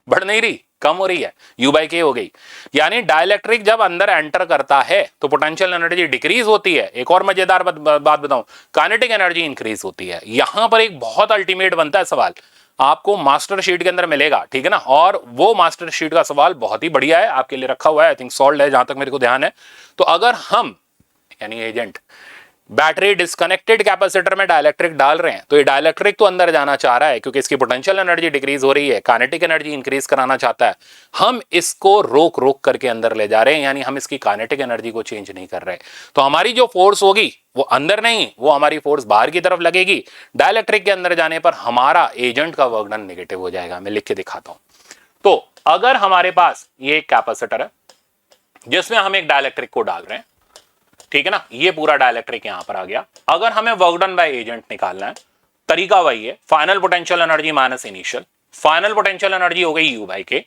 बढ़ नहीं रही, कम हो रही है, U बाय K हो गई। यानी डाइलेक्ट्रिक जब अंदर एंटर करता है तो पोटेंशियल एनर्जी डिक्रीज होती है। एक और मजेदार बात बताऊं, काइनेटिक एनर्जी इंक्रीज होती है। यहां पर एक बहुत अल्टीमेट बनता है सवाल, आपको मास्टर शीट के अंदर मिलेगा, ठीक है ना, और वो मास्टर शीट का सवाल बहुत ही बढ़िया है, आपके लिए रखा हुआ है, आई थिंक सॉल्व है जहां तक मेरे को ध्यान है। तो अगर हम यानी एजेंट बैटरी डिस्कनेक्टेड कैपेसिटर में डाइलेक्ट्रिक डाल रहे हैं, तो ये डाइलेक्ट्रिक तो अंदर जाना चाह रहा है क्योंकि इसकी पोटेंशियल एनर्जी डिक्रीज हो रही है, काइनेटिक एनर्जी इंक्रीज कराना चाहता है। हम इसको रोक रोक करके अंदर ले जा रहे हैं, यानी हम इसकी काइनेटिक एनर्जी को चेंज नहीं कर रहे। तो हमारी जो फोर्स होगी वो अंदर नहीं, वो हमारी फोर्स बाहर की तरफ लगेगी। डाइलेक्ट्रिक के अंदर जाने पर हमारा एजेंट का वर्क डन नेगेटिव हो जाएगा। मैं लिख के दिखाता हूं। तो अगर हमारे पास ये एक कैपेसिटर है जिसमें हम एक डाइलेक्ट्रिक को डाल रहे हैं, ठीक है ना, ये पूरा डाइलेक्ट्रिक यहां पर आ गया। अगर हमें वर्क डन बाय एजेंट निकालना है, तरीका वही है, final potential energy minus initial. Final potential energy हो गई U बाय K,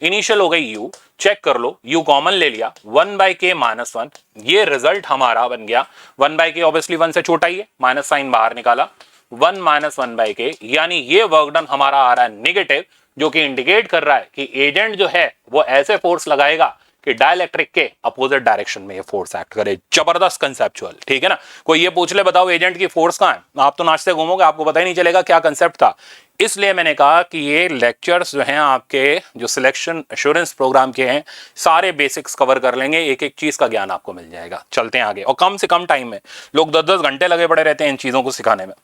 इनिशियल हो गई U, चेक कर लो, U कॉमन ले लिया, 1 बाय K माइनस 1, ये रिजल्ट हमारा बन गया। 1 बाय K ऑब्वियसली 1 से छोटा ही है, माइनस साइन बाहर निकाला, 1 माइनस 1 बाय K, यानी ये वर्क डन हमारा आ रहा है नेगेटिव, जो कि इंडिकेट कर रहा है कि एजेंट जो है वो ऐसे फोर्स लगाएगा कि डाइलेक्ट्रिक के अपोजिट डायरेक्शन में ये फोर्स एक्ट करे। जबरदस्त कंसेप्चुअल, ठीक है ना। कोई ये पूछ ले बताओ एजेंट की फोर्स कहां है, आप तो नाचते घूमोगे, आपको पता ही नहीं चलेगा क्या कंसेप्ट था। इसलिए मैंने कहा कि ये लेक्चर्स जो हैं आपके जो सिलेक्शन एश्योरेंस प्रोग्राम के हैं, सारे बेसिक्स कवर कर लेंगे, एक एक चीज का ज्ञान आपको मिल जाएगा। चलते हैं आगे, और कम से कम टाइम में, लोग 10-10 घंटे लगे पड़े रहते हैं इन चीजों को सिखाने में।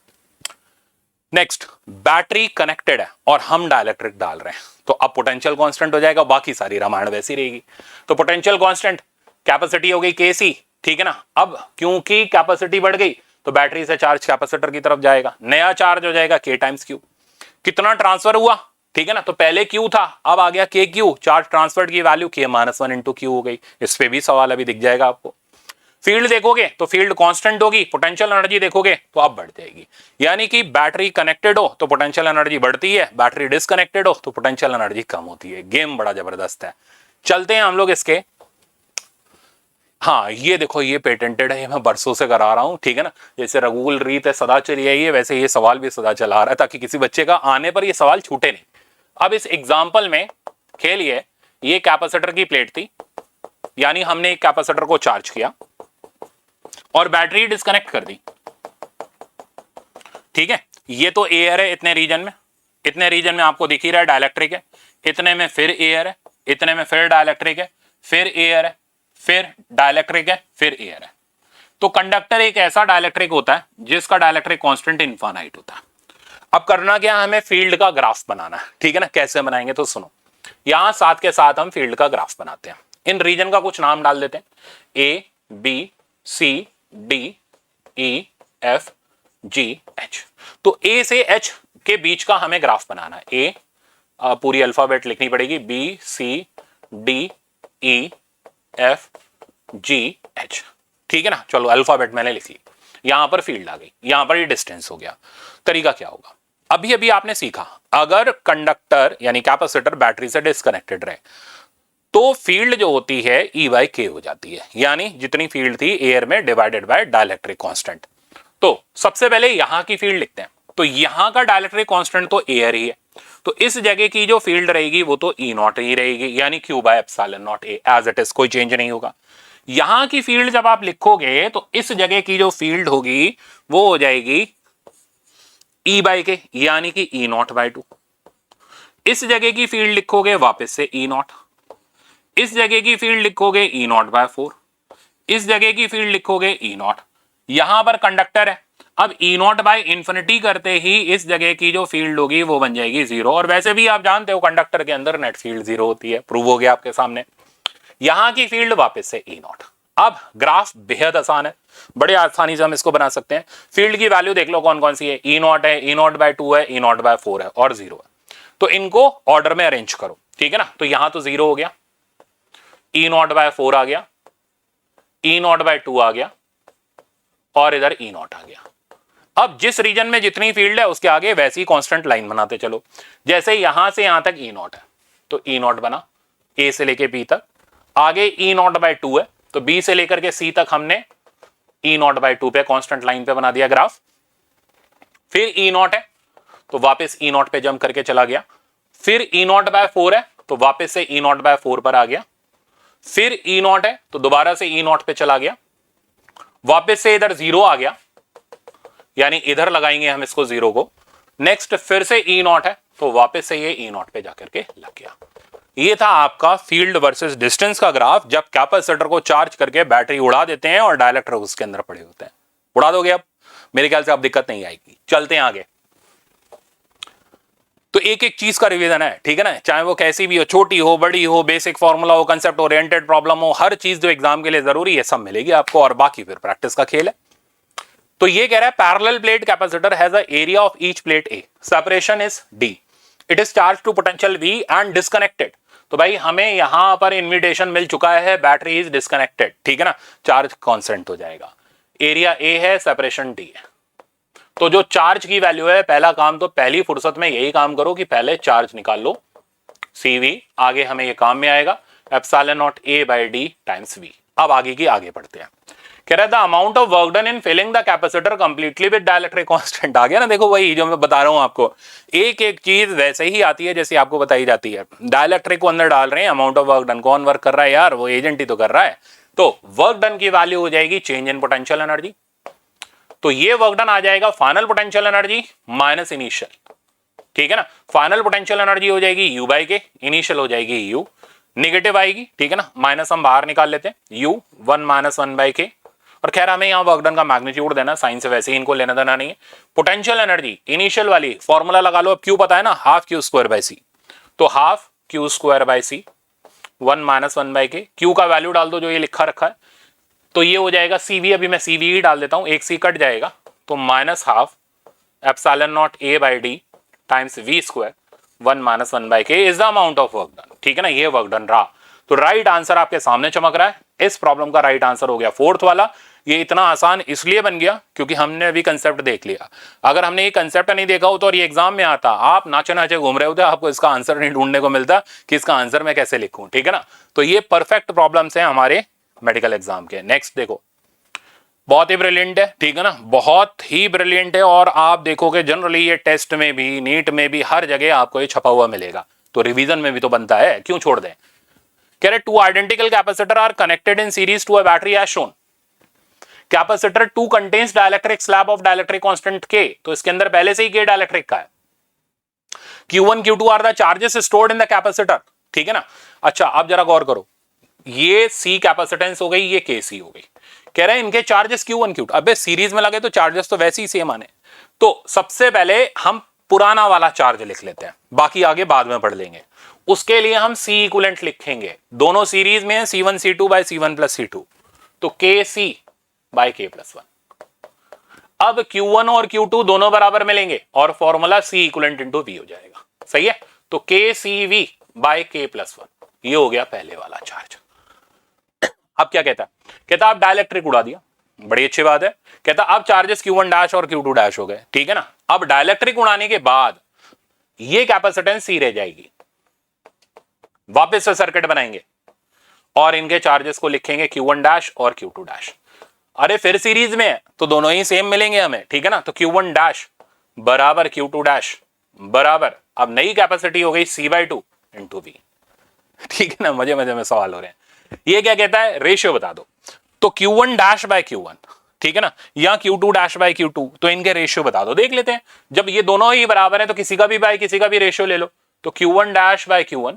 नेक्स्ट, बैटरी कनेक्टेड है और हम डाइलेक्ट्रिक डाल रहे हैं, तो अब पोटेंशियल कांस्टेंट हो जाएगा, बाकी सारी रामायण वैसी रहेगी। तो पोटेंशियल कांस्टेंट, कैपेसिटी हो गई केसी, ठीक है ना। अब क्योंकि कैपेसिटी बढ़ गई तो बैटरी से चार्ज कैपेसिटर की तरफ जाएगा, नया चार्ज हो जाएगा के टाइम्स क्यू। कितना ट्रांसफर हुआ, ठीक है ना, तो पहले क्यू था, अब आ गया के क्यू, चार्ज ट्रांसफर की वैल्यू के-1 इंटू क्यू हो गई। इस पे भी सवाल अभी दिख जाएगा आपको। फील्ड देखोगे तो फील्ड कांस्टेंट होगी, पोटेंशियल एनर्जी देखोगे तो अब बढ़ जाएगी। यानी कि बैटरी कनेक्टेड हो तो पोटेंशियल एनर्जी बढ़ती है, बैटरी डिसकनेक्टेड हो तो पोटेंशियल एनर्जी कम होती है। गेम बड़ा जबरदस्त है। चलते हैं हम लोग इसके, हाँ ये देखो, ये पेटेंटेड है, ये मैं बरसों से करा रहा हूं, ठीक है ना। जैसे रघुकुल रीत है सदा चली आई है, वैसे ये सवाल भी सदा चला रहा है, ताकि किसी बच्चे का आने पर ये सवाल छूटे नहीं। अब इस एग्जाम्पल में खेलिए, ये कैपेसिटर की प्लेट थी, यानी हमने एक कैपेसिटर को चार्ज किया और बैटरी डिस्कनेक्ट कर दी, ठीक है। ये तो एयर है इतने रीजन में, इतने रीजन में आपको दिख ही रहा है डाइलेक्ट्रिक है, इतने में फिर एयर है, इतने में फिर डाइलेक्ट्रिक है, फिर एयर है, फिर डाइलेक्ट्रिक है, फिर एयर है। तो कंडक्टर एक ऐसा डाइलेक्ट्रिक होता है जिसका डाइलेक्ट्रिक कांस्टेंट इनफाइनाइट होता है। अब करना क्या, हमें फील्ड का ग्राफ बनाना है, ठीक है ना। कैसे बनाएंगे तो सुनो, यहां साथ के साथ हम फील्ड का ग्राफ बनाते हैं। इन रीजन का कुछ नाम डाल देते हैं, A B C D E F G H. तो ए से एच के बीच का हमें ग्राफ बनाना है। ए पूरी अल्फाबेट लिखनी पड़ेगी, B C D E F G H, ठीक है ना। चलो अल्फाबेट मैंने लिख ली, यहां पर फील्ड आ गई, यहां पर ये डिस्टेंस हो गया। तरीका क्या होगा, अभी अभी आपने सीखा, अगर कंडक्टर यानी कैपेसिटर बैटरी से डिस्कनेक्टेड रहे तो फील्ड जो होती है ई बाई के हो जाती है, यानी जितनी फील्ड थी एयर में डिवाइडेड बाय डाइलेक्ट्रिक कांस्टेंट। तो सबसे पहले यहां की फील्ड लिखते हैं, तो यहां का डाइलेक्ट्रिक कांस्टेंट तो एयर ही है, तो इस जगह की जो फील्ड रहेगी वो तो ई नॉट ही रहेगी, यानी Q by epsilon naught A as it is, कोई चेंज नहीं होगा। यहां की फील्ड जब आप लिखोगे तो इस जगह की जो फील्ड होगी वो हो जाएगी ई बाई के, यानी कि ई नॉट बाय 2। इस जगह की फील्ड लिखोगे वापस से ई नॉट, इस जगह की फील्ड लिखोगे ई नॉट बाय 4, इस जगह की फील्ड लिखोगे ई नॉट। यहां पर कंडक्टर है, अब ई नॉट बाय इंफिनिटी करते ही इस जगह की जो फील्ड होगी वो बन जाएगी 0, और वैसे भी आप जानते हो कंडक्टर के अंदर नेट फील्ड 0 होती है, प्रूव हो गया आपके सामने। यहां की फील्ड वापस से ई नॉट। अब ग्राफ बेहद आसान है, बड़े आसानी से हम इसको बना सकते हैं। फील्ड की वैल्यू देख लो कौन कौन सी है, ई नॉट है, ई नॉट बाय 2 है, ई नॉट बाय 4 है और 0 है। तो इनको ऑर्डर में अरेंज करो, ठीक है ना। तो यहां तो 0 हो गया, ई नॉट बाय 4 आ गया, ई नॉट बाय 2 आ गया और इधर ई नॉट आ गया। अब जिस रीजन में जितनी फील्ड है उसके आगे वैसी कांस्टेंट लाइन बनाते चलो। जैसे यहां से यहां तक ई नॉट है तो ई नॉट बना, ए से लेके बी तक। आगे ई नॉट बाय 2 है तो बी से लेकर के सी तक हमने ई नॉट बाय 2 पे कांस्टेंट लाइन पे बना दिया ग्राफ। फिर ई नॉट है तो वापस ई नॉट पे जंप करके चला गया। फिर ई नॉट बाय 4 है तो वापस से ई नॉट बाय 4 पर आ गया। फिर ई नॉट है तो दोबारा से ई नॉट पे चला गया, वापस से इधर 0 आ गया, यानी इधर लगाएंगे हम इसको 0 को। नेक्स्ट फिर से ई नॉट है तो वापस से ये ई नॉट पे जाकर के लग गया। ये था आपका फील्ड वर्सेस डिस्टेंस का ग्राफ, जब कैपेसिटर को चार्ज करके बैटरी उड़ा देते हैं और डाइलेक्ट्रिक उसके अंदर पड़े होते हैं। उड़ा दोगे अब, मेरे ख्याल से अब दिक्कत नहीं आएगी। चलते हैं आगे। तो एक एक चीज का रिवीजन है, ठीक है ना, चाहे वो कैसी भी हो, छोटी हो बड़ी हो, बेसिक फॉर्मूला हो, कंसेप्ट ओरिएंटेड प्रॉब्लम हो, हर चीज जो एग्जाम के लिए जरूरी है सब मिलेगी आपको, और बाकी फिर प्रैक्टिस का खेल है। तो ये कह रहा है parallel plate capacitor has a area of each plate A, separation is D, it is charge to potential V and disconnected. तो भाई हमें यहां पर इन्विटेशन मिल चुका है, बैटरी इज डिस्कनेक्टेड, ठीक है ना, चार्ज कांस्टेंट हो जाएगा। एरिया ए है, सेपरेशन डी है। तो जो चार्ज की वैल्यू है, पहला काम तो पहली फुर्सत में यही काम करो कि पहले चार्ज निकाल लो, CV। आगे हमें ये काम में आएगा epsilon naught A by D times V. अब आगे की आगे बढ़ते हैं। कह रहा था amount of work done in filling the capacitor completely with dielectric constant. आ गया ना, देखो वही जो मैं बता रहा हूं आपको, एक एक चीज वैसे ही आती है जैसी आपको बताई जाती है। डाइलेक्ट्रिक को अंदर डाल रहे हैं, अमाउंट ऑफ वर्क डन, कौन वर्क कर रहा है यार, वो एजेंट ही तो कर रहा है। तो वर्क डन की वैल्यू हो जाएगी चेंज इन पोटेंशियल एनर्जी, तो ये वर्क डन आ जाएगा final potential energy minus initial, ठीक है ना। फाइनल पोटेंशियल एनर्जी हो जाएगी यू बाई के, इनिशियल हो जाएगी यू, निगेटिव आएगी, ठीक है ना, माइनस हम बाहर निकाल लेते हैं, यू 1 माइनस 1 बाई के। और खैर हमें यहाँ वर्क डन का मैग्नीट्यूड देना, साइन से वैसे ही इनको लेना देना नहीं है। पोटेंशियल एनर्जी इनिशियल वाली फॉर्मूला लगा लो, अब क्यू पता है ना, half Q square by C, तो half Q square by C 1 minus 1 by K, Q का वैल्यू डाल दो जो ये लिखा रखा है, तो ये हो जाएगा सीवी, अभी मैं सीवी ही डाल देता हूं, एक सी कट जाएगा, तो minus half epsilon naught A by D times V square 1 minus 1 by K is the amount of work done, ठीक है ना। ये वर्क डन रहा, तो राइट आंसर आपके सामने चमक रहा है। इस प्रॉब्लम का राइट आंसर हो गया फोर्थ वाला। ये इतना आसान इसलिए बन गया क्योंकि हमने अभी कंसेप्ट देख लिया। अगर हमने ये कंसेप्ट नहीं देखा हो तो और ये एग्जाम में आता, आप नाचे नाचे घूम रहे होते, आपको इसका आंसर नहीं ढूंढने को मिलता कि इसका आंसर मैं कैसे लिखूं, ठीक है ना। तो ये परफेक्ट प्रॉब्लम्स हैं हमारे मेडिकल एग्जाम के। नेक्स्ट देखो, बहुत ही ब्रिलियंट है, ठीक है ना, बहुत ही ब्रिलियंट है। और आप देखोगे जनरली ये टेस्ट में भी, नीट में भी, हर जगह आपको ये छपा हुआ मिलेगा, तो रिवीजन में भी तो बनता है, क्यों छोड़ दें। कह रहे two identical capacitor are connected in series to a battery as shown. Capacitor 2 contains dielectric slab of dielectric constant K, तो इसके अंदर पहले से ही K डाइलेक्ट्रिक का है। Q1 Q2 are the charges stored in the capacitor, ठीक है ना। अच्छा अब जरा गौर करो, ये C कैपेसिटेंस हो गई, ये KC हो गई। कह रहे हैं इनके चार्जेस Q1 Q2, अबे सीरीज में लगे तो चार्जेस तो वैसे ही सेम आने। तो सबसे पहले हम पुराना वाला चार्ज लिख लेते हैं, बाकी आगे बाद में पढ़ लेंगे। उसके लिए हम C इक्विवेलेंट लिखेंगे, दोनों सीरीज में है, C1 C2 by C1 plus C2, तो KC बाय K प्लस 1। अब Q1 और Q2 दोनों बराबर मिलेंगे और formula C equivalent into V हो जाएगा, सही है। तो KCV बाय K प्लस 1, ये हो गया पहले वाला चार्ज। अब क्या कहता है, कहता आप डाइलेक्ट्रिक उड़ा दिया, बड़ी अच्छी बात है। कहता अब चार्जेस Q1 डैश और Q2 डैश हो गए, ठीक है ना। अब डाइलेक्ट्रिक उड़ाने के बाद ये कैपेसिटेंस C रह जाएगी, वापस से सर्किट बनाएंगे और इनके चार्जेस को लिखेंगे Q1 डैश और Q2 डैश। अरे फिर सीरीज में है तो दोनों ही सेम मिलेंगे हमें, ठीक है ना। तो Q1 डैश बराबर Q2 डैश बराबर, अब नई कैपेसिटी हो गई C/2 इंटू V, ठीक है ना। मजे मजे में सवाल हो रहे हैं। ये क्या कहता है, रेशियो बता दो, तो Q1 डैश बाय Q1, ठीक है ना, या Q2 डैश बाय Q2, तो इनके रेशियो बता दो, देख लेते हैं। जब ये दोनों ही बराबर है तो किसी का भी बाय किसी का भी रेशियो ले लो। तो Q1 dash by Q1,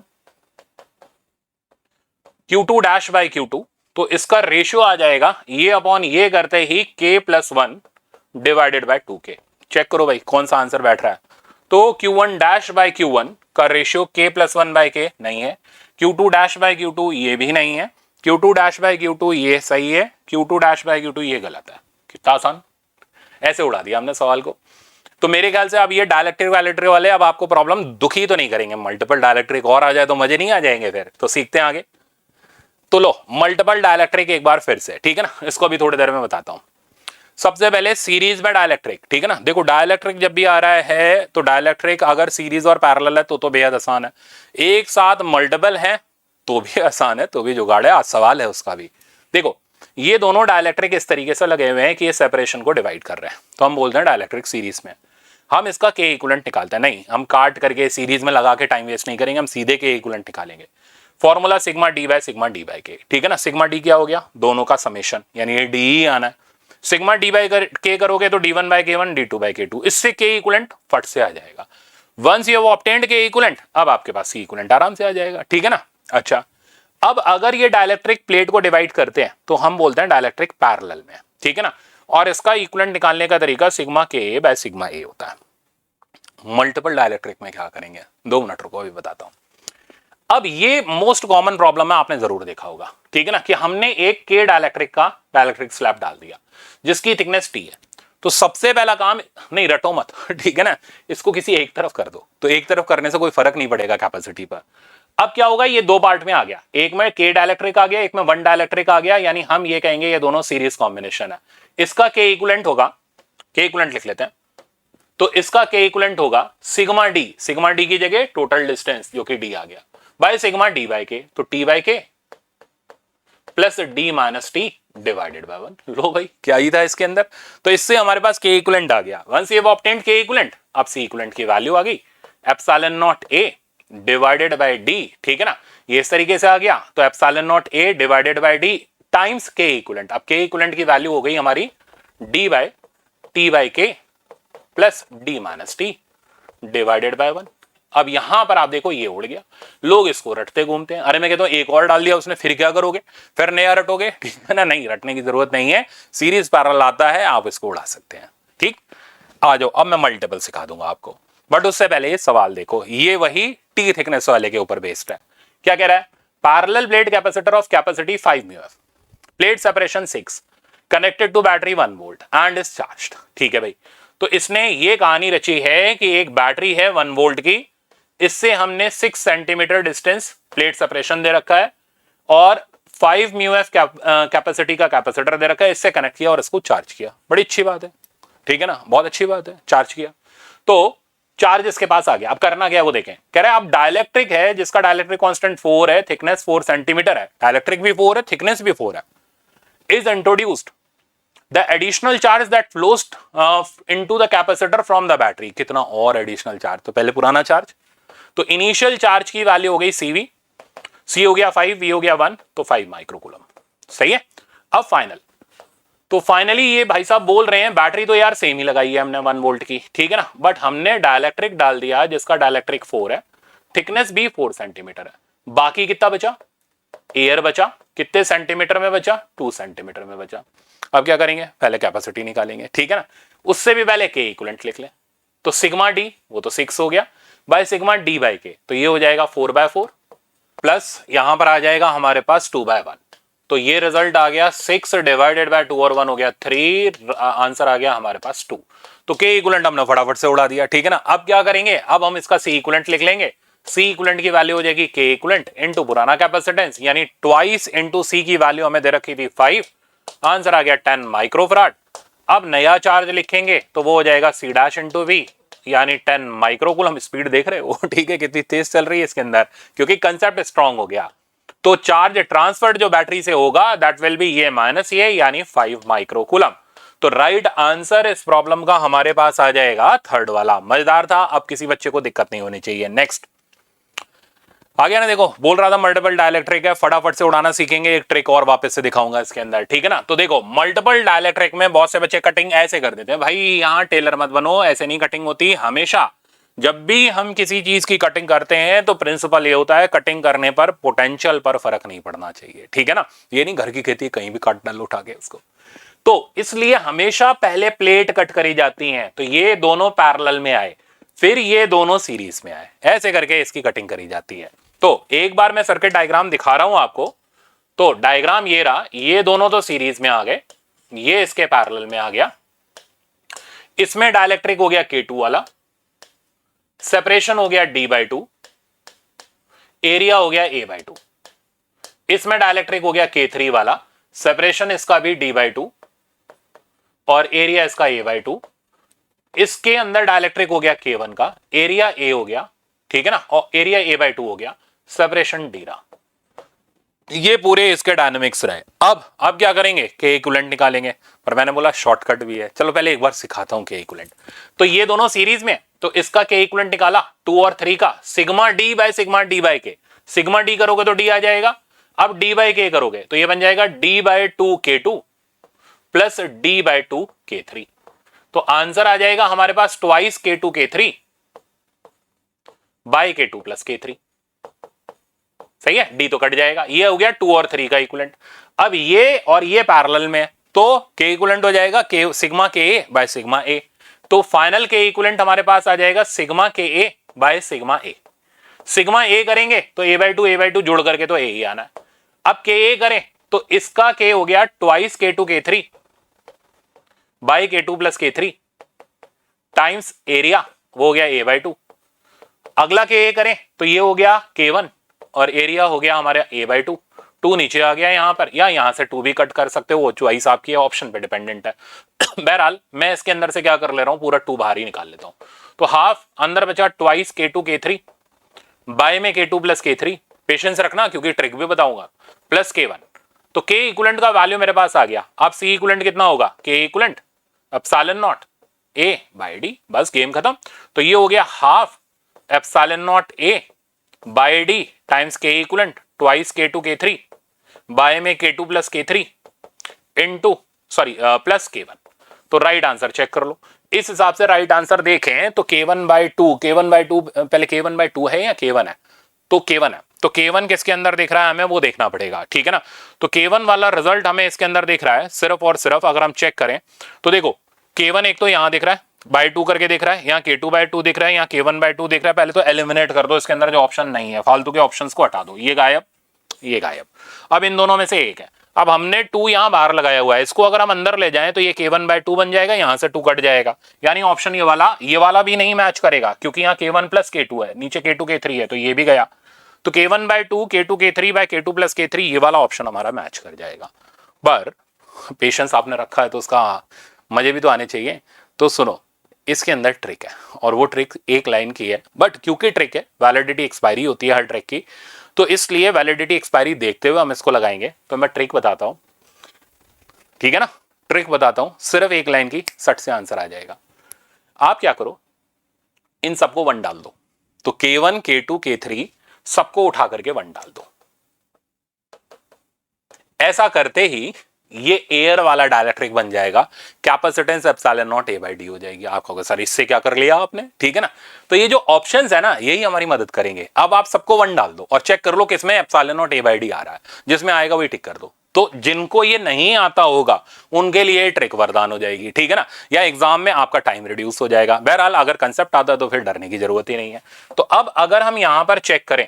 Q2 dash by Q2, तो इसका रेशियो आ जाएगा ये अपॉन ये करते ही K plus 1 divided by 2K। Check करो भाई कौन सा आंसर बैठ रहा है। तो Q1 डैश बाय Q1 का ratio K plus 1 by K नहीं है, Q2 डैश बाय Q2 ये भी नहीं है, Q2 डैश बाय Q2 ये सही है, Q2 डैश बाय Q2 ये गलत है। कितना आसान, ऐसे उड़ा दिया हमने सवाल को। तो मेरे ख्याल से अब ये डाइलेक्ट्रिक वाइलेक्ट्रिक वाले अब आपको प्रॉब्लम दुखी तो नहीं करेंगे। मल्टीपल डाइलेक्ट्रिक और आ जाए तो मजे नहीं आ जाएंगे फिर, तो सीखते हैं आगे। तो लो मल्टीपल डाइलेक्ट्रिक एक बार फिर से, ठीक है ना, इसको भी थोड़ी देर में बताता हूं। सबसे पहले सीरीज में डाइलेक्ट्रिक, ठीक है ना। देखो डाइलेक्ट्रिक जब भी आ रहा है तो डाइलेक्ट्रिक अगर सीरीज और पैरेलल है तो बेहद आसान है, एक साथ मल्टीपल है तो भी आसान है, तो भी जुगाड़ है, आज सवाल है उसका भी। देखो ये दोनों डाइलेक्ट्रिक इस तरीके से लगे हुए हैं कि ये सेपरेशन को डिवाइड कर रहे हैं, तो हम बोलते हैं डाइलेक्ट्रिक सीरीज में। हम इसका K इक्विवेलेंट निकालते हैं, नहीं हम काट करके सीरीज में लगा के टाइम वेस्ट नहीं करेंगे, हम सीधे K इक्विवेलेंट निकालेंगे। Formula sigma D by sigma D by K, ठीक है ना। सिग्मा डी क्या हो गया, दोनों का समेशन, यानी ये डी ही आना है। सिग्मा डी बाय के करोगे तो D1 bye K1 D2 bye K2, इससे K इक्विवेलेंट फट से आ जाएगा। Once you have obtained K equivalent, अब आपके पास C इक्विवेलेंट आराम से आ जाएगा, ठीक है ना। अच्छा अब अगर ये डाइलेक्ट्रिक प्लेट को डिवाइड करते हैं तो हम बोलते हैं डाइलेक्ट्रिक पैरेलल में, ठीक है ना। और इसका इक्विवेलेंट निकालने का तरीका sigma K by sigma A होता है। मल्टीपल डाइलेक्ट्रिक में क्या करेंगे, 2 मिनट रुको अभी बताता हूं। अब ये मोस्ट कॉमन प्रॉब्लम है, आपने जरूर देखा होगा, ठीक है ना, कि हमने एक K डाइलेक्ट्रिक का डाइलेक्ट्रिक स्लैब डाल दिया जिसकी थिकनेस T है। तो सबसे पहला काम, नहीं रटो मत, ठीक है ना, इसको किसी एक तरफ कर दो, तो एक तरफ करने से कोई फर्क नहीं पड़ेगा कैपेसिटी पर। अब क्या होगा, ये 2 पार्ट में आ गया, एक में K डाइलेक्ट्रिक आ गया, एक में 1 डाइलेक्ट्रिक आ गया, यानी हम ये कहेंगे ये दोनों सीरीज कॉम्बिनेशन है। इसका K इक्विवेलेंट होगा, K इक्विवेलेंट लिख लेते हैं, तो इसका K इक्विवेलेंट होगा सिग्मा डी की जगह टोटल डिस्टेंस जो कि D आ गया, by sigma D by K, तो T by K plus D minus T divided by 1। लो भाई क्या ही था इसके अंदर, तो इससे हमारे पास के इक्विवेलेंट आ गया। वंस ये ऑब्टेन्ड के इक्विवेलेंट, अब सी इक्विवेलेंट की वैल्यू आ गई epsilon naught A divided by D, ठीक है ना, ये इस तरीके से आ गया। तो epsilon naught A divided by D times K equivalent. अब के इक्विवेलेंट की वैल्यू हो गई हमारी डी बाय टी बाय के plus D minus T divided by 1। अब यहां पर आप देखो ये उड़ गया, लोग इसको रटते घूमते हैं। अरे मैं कहता हूं एक और डाल दिया उसने, फिर क्या करोगे, फिर नया रटोगे, ठीक है ना, नहीं रटने की जरूरत नहीं है, सीरीज पैरेलल आता है, आप इसको उड़ा सकते हैं। ठीक, आ जाओ, अब मैं मल्टीपल सिखा दूंगा आपको, बट उससे पहले ये सवाल देखो, ये वही टी थिकनेस वाले के ऊपर बेस्ड है। क्या कह रहा है, parallel plate capacitor of capacity 5 mu, plate separation 6, connected to battery 1 volt and is charged. ठीक है भाई, तो इसने ये कहानी रची है कि एक बैटरी है 1 वोल्ट की, इससे हमने 6 सेंटीमीटर डिस्टेंस प्लेट सेपरेशन दे रखा है और 5 म्यू एफ कैपेसिटी का कैपेसिटर दे रखा है, इससे कनेक्ट किया और इसको चार्ज किया। बड़ी अच्छी बात है, ठीक है ना, बहुत अच्छी बात है, चार्ज किया तो चार्ज इसके पास आ गया। अब करना क्या है वो देखें, कह रहे हैं अब डाइलेक्ट्रिक है जिसका डाइलेक्ट्रिक कांस्टेंट 4 है, थिकनेस 4 सेंटीमीटर है, डाइलेक्ट्रिक भी 4 है, थिकनेस भी 4 है, is introduced the additional charge that flows into the capacitor from the battery। कितना और एडिशनल चार्ज, तो पहले पुराना चार्ज, तो इनिशियल चार्ज की वैल्यू हो गई CV, C हो गया 5, V हो गया 1, तो 5 माइक्रोकूलम। सही है। अब फाइनल, तो फाइनली ये भाई साहब बोल रहे हैं बैटरी तो यार सेम ही लगाई है हमने 1 वोल्ट की, ठीक है ना, बट हमने डाइलेक्ट्रिक डाल दिया जिसका डाइलेक्ट्रिक 4 है, थिकनेस भी 4 सेंटीमीटर है, बाकी कितना बचा, एयर बचा, कितने सेंटीमीटर में बचा, 2 सेंटीमीटर में बचा। अब क्या करेंगे, पहले कैपेसिटी निकालेंगे, ठीक है ना, उससे भी पहले के इक्विवेलेंट लिख लें, तो सिग्मा डी वो तो 6 हो गया बाय सिग्मा डी बाय के, तो ये हो जाएगा 4/4 प्लस यहां पर आ जाएगा हमारे पास 2/1, तो ये रिजल्ट आ गया 6 डिवाइडेड बाय 2 और 1 हो गया 3, आंसर आ गया हमारे पास 2। तो के इक्विवेलेंट हमने फटाफट से उड़ा दिया, ठीक है ना। अब क्या करेंगे, अब हम इसका सी इक्विवेलेंट लिख लेंगे, सी इक्विवेलेंट की वैल्यू हो जाएगी के इक्विवेलेंट इनटू पुराना कैपेसिटेंस, यानी ट्वाइस इनटू सी की वैल्यू हमें दे रखी थी 5, आंसर आ गया 10 माइक्रोफराड। अब नया चार्ज लिखेंगे तो वो हो जाएगा C डैश इंटू वी, यानी 10 माइक्रोकूलम। स्पीड देख रहे हो, ठीक है, कितनी तेज चल रही है इसके अंदर, क्योंकि कंसेप्ट स्ट्रांग हो गया। तो चार्ज ट्रांसफर्ड जो बैटरी से होगा दैट विल बी ये माइनस ये, यानी 5 माइक्रोकूलम। तो राइट आंसर इस प्रॉब्लम का हमारे पास आ जाएगा थर्ड वाला। मजेदार था, अब किसी बच्चे को दिक्कत नहीं होनी चाहिए। नेक्स्ट आ गया ना, देखो बोल रहा था मल्टीपल डाइलेक्ट्रिक है, फटाफट से उड़ाना सीखेंगे। एक ट्रिक और वापस से दिखाऊंगा इसके अंदर, ठीक है ना। तो देखो मल्टीपल डाइलेक्ट्रिक में बहुत से बच्चे कटिंग ऐसे कर देते हैं, भाई यहाँ टेलर मत बनो, ऐसे नहीं कटिंग होती। हमेशा जब भी हम किसी चीज की कटिंग करते हैं तो प्रिंसिपल ये होता है, कटिंग करने पर पोटेंशियल पर फर्क नहीं पड़ना चाहिए, ठीक है ना। ये नहीं घर की खेती कहीं भी काट डाल उठा के उसको, तो इसलिए हमेशा पहले प्लेट कट करी जाती हैं, तो ये दोनों पैरेलल में आए, फिर ये दोनों सीरीज में आए, ऐसे करके इसकी कटिंग करी जाती है। तो एक बार मैं सर्किट डायग्राम दिखा रहा हूं आपको, तो डायग्राम ये रहा, ये दोनों तो सीरीज में आ गए, ये इसके पैरेलल में आ गया, इसमें डाइलेक्ट्रिक हो गया K2 वाला, सेपरेशन हो गया D/2, एरिया हो गया A/2, इसमें डाइलेक्ट्रिक हो गया K3 वाला, सेपरेशन इसका भी D/2 और एरिया इसका A/2, इसके अंदर डाइलेक्ट्रिक हो गया K1 का, एरिया A हो गया, ठीक है ना, और एरिया A/2 हो गया, सेपरेशन D रहा। ये पूरे इसके डायनेमिक्स रहे। अब क्या करेंगे, के इक्विवेलेंट निकालेंगे, पर मैंने बोला शॉर्टकट भी है, चलो पहले एक बार सिखाता हूं के इक्विवेलेंट। तो ये दोनों सीरीज में, तो इसका के इक्विवेलेंट निकाला 2 और 3 का, sigma D by sigma D by K, sigma D करोगे तो डी आ जाएगा, अब डी बाय के करोगे तो ये बन जाएगा D/2 K2 plus D/2 K3, तो आंसर आ जाएगा हमारे पास twice K2 K3 by K2 plus K3। सही है, डी तो कट जाएगा, ये हो गया 2 और 3 का इक्विवेलेंट। अब ये और ये पैरेलल में, तो के इक्विवेलेंट हो जाएगा के सिग्मा के ए बाय सिग्मा ए, तो फाइनल के इक्विवेलेंट हमारे पास आ जाएगा सिग्मा के ए बाय सिग्मा ए। सिग्मा ए करेंगे तो A/2 जोड़ करके तो ए ही आना है। अब के ए करें तो इसका के हो गया twice K2 K3 by K2 plus K3 times area, वो हो गया A/2। अगला के ए करें तो ये हो गया K1 और एरिया हो गया हमारा A/2, 2 नीचे आ गया यहां पर, या यहां से 2 भी कट कर सकते हो, वो चॉइस आपकी है, ऑप्शन पे डिपेंडेंट है। बहरहाल मैं इसके अंदर से क्या कर ले रहा हूं, पूरा 2 बाहर ही निकाल लेता हूं, तो हाफ अंदर बचा ट्वाइस K2 K3 बाय में K2 प्लस K3, पेशेंस रखना क्योंकि ट्रिक भी बताऊंगा, प्लस K1, तो के इक्विवेलेंट का वैल्यू मेरे पास आ गया। अब सी इक्विवेलेंट कितना होगा, K equivalent epsilon naught A by D, बस गेम खत्म। तो ये हो गया half epsilon naught A by D times K equivalent twice K2 K3 by में K2 plus K3 into plus K1। तो राइट आंसर चेक कर लो। इस हिसाब से राइट आंसर देखें तो K1/2 पहले K1/2 है या K1 है, तो K1 है। तो K1 किसके अंदर दिख रहा है हमें वो देखना पड़ेगा, ठीक है ना। तो K1 वाला रिजल्ट हमें इसके अंदर दिख रहा है सिर्फ और सिर्फ अगर हम चेक करें तो देखो K1 एक तो यहां दिख रहा है बाय 2 करके दिख रहा है, यहाँ K2/2 दिख रहा है, यहाँ K1/2 दिख रहा है। पहले तो एलिमिनेट कर दो इसके अंदर जो ऑप्शन नहीं है, फालतू के ऑप्शंस को हटा दो, ये गायब ये गायब। अब इन दोनों में से एक है। अब हमने 2 यहां बाहर लगाया हुआ है, इसको अगर हम अंदर ले जाएं तो ये K1/2 बन जाएगा, यहां से 2 कट जाएगा, यानी ऑप्शन ये वाला भी नहीं मैच करेगा क्योंकि यहाँ K1 प्लस K2 है, नीचे K2 K3 है, तो ये भी गया। तो K1/2 K2 K3 by K2 plus K3 ये वाला ऑप्शन हमारा मैच कर जाएगा। पर पेशेंस आपने रखा है तो उसका मजे भी तो आने चाहिए। तो सुनो, इसके अंदर ट्रिक है और वो ट्रिक एक लाइन की है, बट क्योंकि ट्रिक है वैलिडिटी एक्सपायरी होती है हर ट्रिक की, तो इसलिए वैलिडिटी एक्सपायरी देखते हुए हम इसको लगाएंगे। तो मैं ट्रिक बताता हूं, ठीक है ना, ट्रिक बताता हूं, सिर्फ एक लाइन की, सट से आंसर आ जाएगा। आप क्या करो, इन सबको 1 डाल दो, तो K1 K2 K3 सबको उठा करके 1 डाल दो। ऐसा करते ही ये एयर वाला डायलेक्ट्रिक बन जाएगा, capacitance epsilon naught A by D हो जाएगी। आप कहोगे सर इससे क्या कर लिया आपने, ठीक है ना। तो ये जो ऑप्शंस है ना यही हमारी मदद करेंगे। अब आप सबको 1 डाल दो और चेक कर लो किसमें epsilon naught A by D आ रहा है, जिसमें आएगा वही टिक कर दो। तो जिनको ये नहीं आता होगा उनके लिए ट्रिक वरदान हो जाएगी, ठीक है ना, या एग्जाम में आपका टाइम रिड्यूस हो जाएगा। बहरहाल अगर कंसेप्ट आता है तो फिर डरने की जरूरत ही नहीं है। तो अब अगर हम यहां पर चेक करें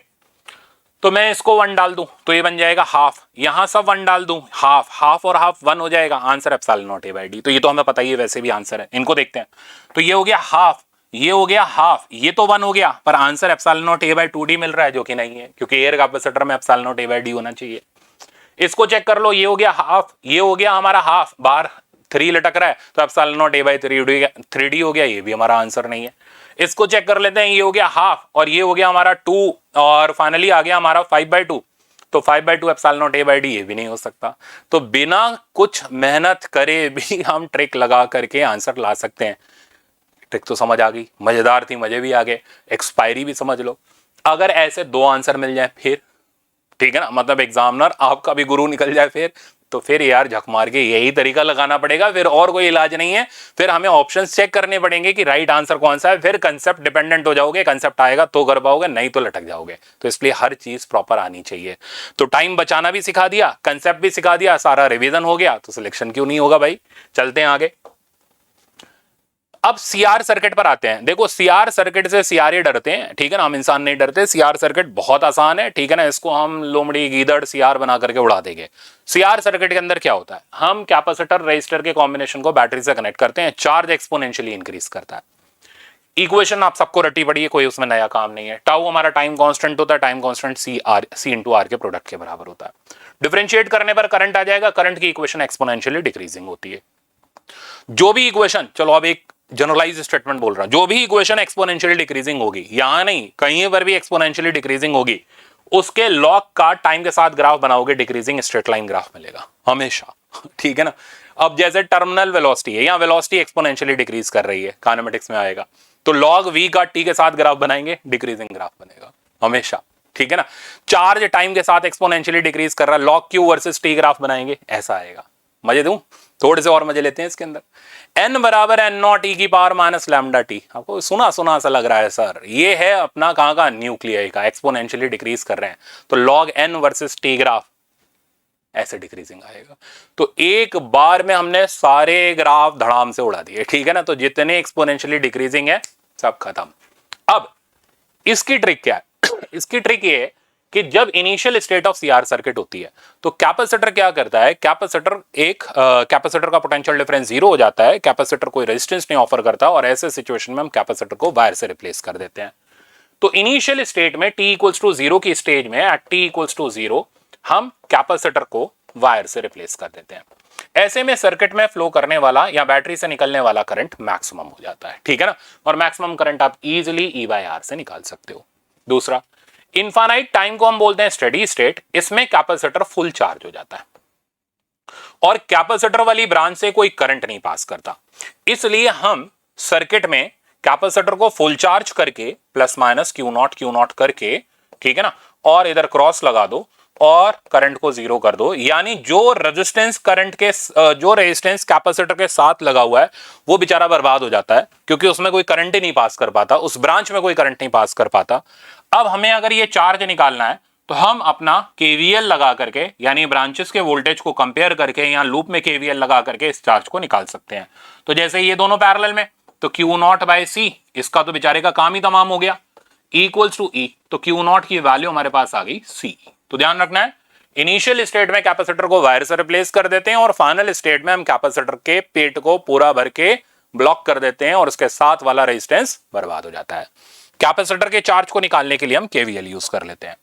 तो मैं इसको 1 डाल दूं तो ये बन जाएगा हाफ, यहां सब 1 डाल दूं हाफ और हाफ 1 हो जाएगा, answer epsilon naught A by D. तो ये तो हमें पता ही है, वैसे भी आंसर है। इनको देखते हैं, तो ये हो गया हाफ, ये हो गया हाफ, ये तो 1 हो गया, पर answer epsilon naught A by 2D मिल रहा है जो कि नहीं है, क्योंकि एयर कैपेसिटर में epsilon naught A by D होना चाहिए। इसको चेक कर लो, ये हो गया हाफ, ये हो गया हमारा हाफ, बाहर 3 लटक रहा है तो epsilon naught A by 3D हो गया, ये भी हमारा आंसर नहीं है। इसको चेक कर लेते हैं, ये हो गया हाफ और ये हो गया हमारा 2 और फाइनली आ गया हमारा 5/2, तो 5/2 epsilon naught A by D, ये भी नहीं हो सकता। तो बिना कुछ मेहनत करे भी हम ट्रिक लगा करके आंसर ला सकते हैं। ट्रिक तो समझ आ गई, मजेदार थी, मजे भी आ गए, एक्सपायरी भी समझ लो। अगर ऐसे 2 आंसर मिल जाए फिर, ठीक है ना, मतलब एग्जामिनर आपका भी गुरु निकल जाए फिर, तो फिर यार झक मार के यही तरीका लगाना पड़ेगा, फिर और कोई इलाज नहीं है। फिर हमें ऑप्शंस चेक करने पड़ेंगे कि राइट आंसर कौन सा है, फिर कंसेप्ट डिपेंडेंट हो जाओगे, कंसेप्ट आएगा तो कर पाओगे, नहीं तो लटक जाओगे। तो इसलिए हर चीज प्रॉपर आनी चाहिए। तो टाइम बचाना भी सिखा दिया, कंसेप्ट भी सिखा दिया, सारा रिवीजन हो गया, तो सिलेक्शन क्यों नहीं होगा भाई। चलते हैं आगे। अब सीआर सर्किट पर आते हैं। देखो सीआर सर्किट से सीआरए डरते हैं, ठीक है ना, हम इंसान नहीं डरते। सीआर सर्किट बहुत आसान है, ठीक है ना, इसको हम लोमड़ी गीदड़ सीआर बना करके उड़ा देंगे। सीआर सर्किट के अंदर क्या होता है, हम कैपेसिटर रेजिस्टर के कॉम्बिनेशन को बैटरी से कनेक्ट करते हैं, चार्ज एक्सपोनेंशियली इंक्रीज करता है। इक्वेशन आप सबको रटी पड़ी है, कोई उसमें नया काम नहीं है। टाउ हमारा टाइम कांस्टेंट होता है, time constant C into R के प्रोडक्ट के बराबर होता है। डिफरेंशिएट करने पर करंट आ जाएगा, करंट की इक्वेशन एक्सपोनेंशियली डिक्रीजिंग होती है। जो भी इक्वेशन, चलो अब एक जनरलाइज स्टेटमेंट बोल रहा हूं, जो भी इक्वेशन एक्सपोनेंशियली डिक्रीजिंग होगी, यहां नहीं कहीं पर भी एक्सपोनेंशियली डिक्रीजिंग होगी, उसके लॉग का टाइम के साथ ग्राफ बनाओगे, डिक्रीजिंग स्ट्रेट लाइन ग्राफ मिलेगा हमेशा, ठीक है ना। अब जैसे टर्मिनल वेलोसिटी है, यहां वेलोसिटी एक्सपोनेंशियली डिक्रीज कर रही है, काइनेमेटिक्स में आएगा, तो लॉग वी का टी के साथ ग्राफ बनाएंगे, डिक्रीजिंग ग्राफ बनेगा हमेशा, ठीक है ना। चार्ज टाइम के साथ एक्सपोनेंशियली डिक्रीज कर रहा है, log Q versus T graph बनाएंगे, ऐसा आएगा। मजे दूं, थोड़े से और मजे लेते हैं इसके अंदर। n बराबर n नॉट e की पावर माइनस लैम्डा टी, आपको सुना सुना सा लग रहा है सर, ये है अपना कहां का, न्यूक्लियाई का, एक्सपोनेंशियली डिक्रीज कर रहे हैं, तो log n versus t graph ऐसे डिक्रीजिंग आएगा। तो एक बार में हमने सारे ग्राफ धड़ाम से उड़ा दिए, ठीक है ना। तो जितने एक्सपोनेंशियली डिक्रीजिंग है सब खत्म। अब इसकी ट्रिक क्या है इसकी ट्रिक ये है कि जब initial state of CR circuit होती है तो कैपेसिटर क्या करता है, कैपेसिटर का पोटेंशियल डिफरेंस 0 हो जाता है, कैपेसिटर कोई रेजिस्टेंस नहीं ऑफर करता, और ऐसे सिचुएशन में हम कैपेसिटर को वायर से रिप्लेस कर देते हैं। तो इनिशियल स्टेट में t इक्वल्स टू 0 की स्टेज में, एट t इक्वल्स टू 0 हम कैपेसिटर को वायर से रिप्लेस कर देते हैं। ऐसे में सर्किट में फ्लो करने वाला या बैटरी से निकलने वाला करंट मैक्सिमम हो जाता है, ठीक है ना, और मैक्सिमम करंट आप इजीली E बाय R से निकाल सकते हो। दूसरा, इनफाइनाइट टाइम को हम बोलते हैं स्टेडी स्टेट, इसमें कैपेसिटर फुल चार्ज हो जाता है, और कैपेसिटर वाली ब्रांच से कोई करंट नहीं पास करता, इसलिए हम सर्किट में कैपेसिटर को फुल चार्ज करके प्लस माइनस क्यू नॉट करके, ठीक है ना, और इधर क्रॉस लगा दो और करंट को जीरो कर दो, यानी जो रेजिस्टेंस करंट के जो रेजिस्टेंस कैपेसिटर के साथ लगा हुआ है वो बेचारा बर्बाद हो जाता है, क्योंकि उसमें कोई करंट ही नहीं पास कर पाता, उस ब्रांच में कोई करंट नहीं पास कर पाता। अब हमें अगर ये चार्ज निकालना है तो हम अपना KVL लगा करके, यानी ब्रांचेस के वोल्टेज को कंपेयर करके, यहाँ लूप में KVL लगा करके इस चार्ज को निकाल सकते हैं। तो जैसे ये दोनों पैरेलल में, तो Q नॉट बाय C, इसका तो बेचारे का काम ही तमाम हो गया, इक्वल्स टू E, तो Q नॉट की वैल्यू हमारे पास आ गई C। तो ध्यान रखना है, इनिशियल स्टेट में कैपेसिटर को वायर से रिप्लेस कर देते हैं और फाइनल स्टेट में हम कैपेसिटर के पेट को पूरा भर के ब्लॉक कर देते हैं और उसके साथ वाला रेजिस्टेंस बर्बाद हो जाता है। कैपेसिटर के चार्ज को निकालने के लिए हम KVL यूज कर लेते हैं।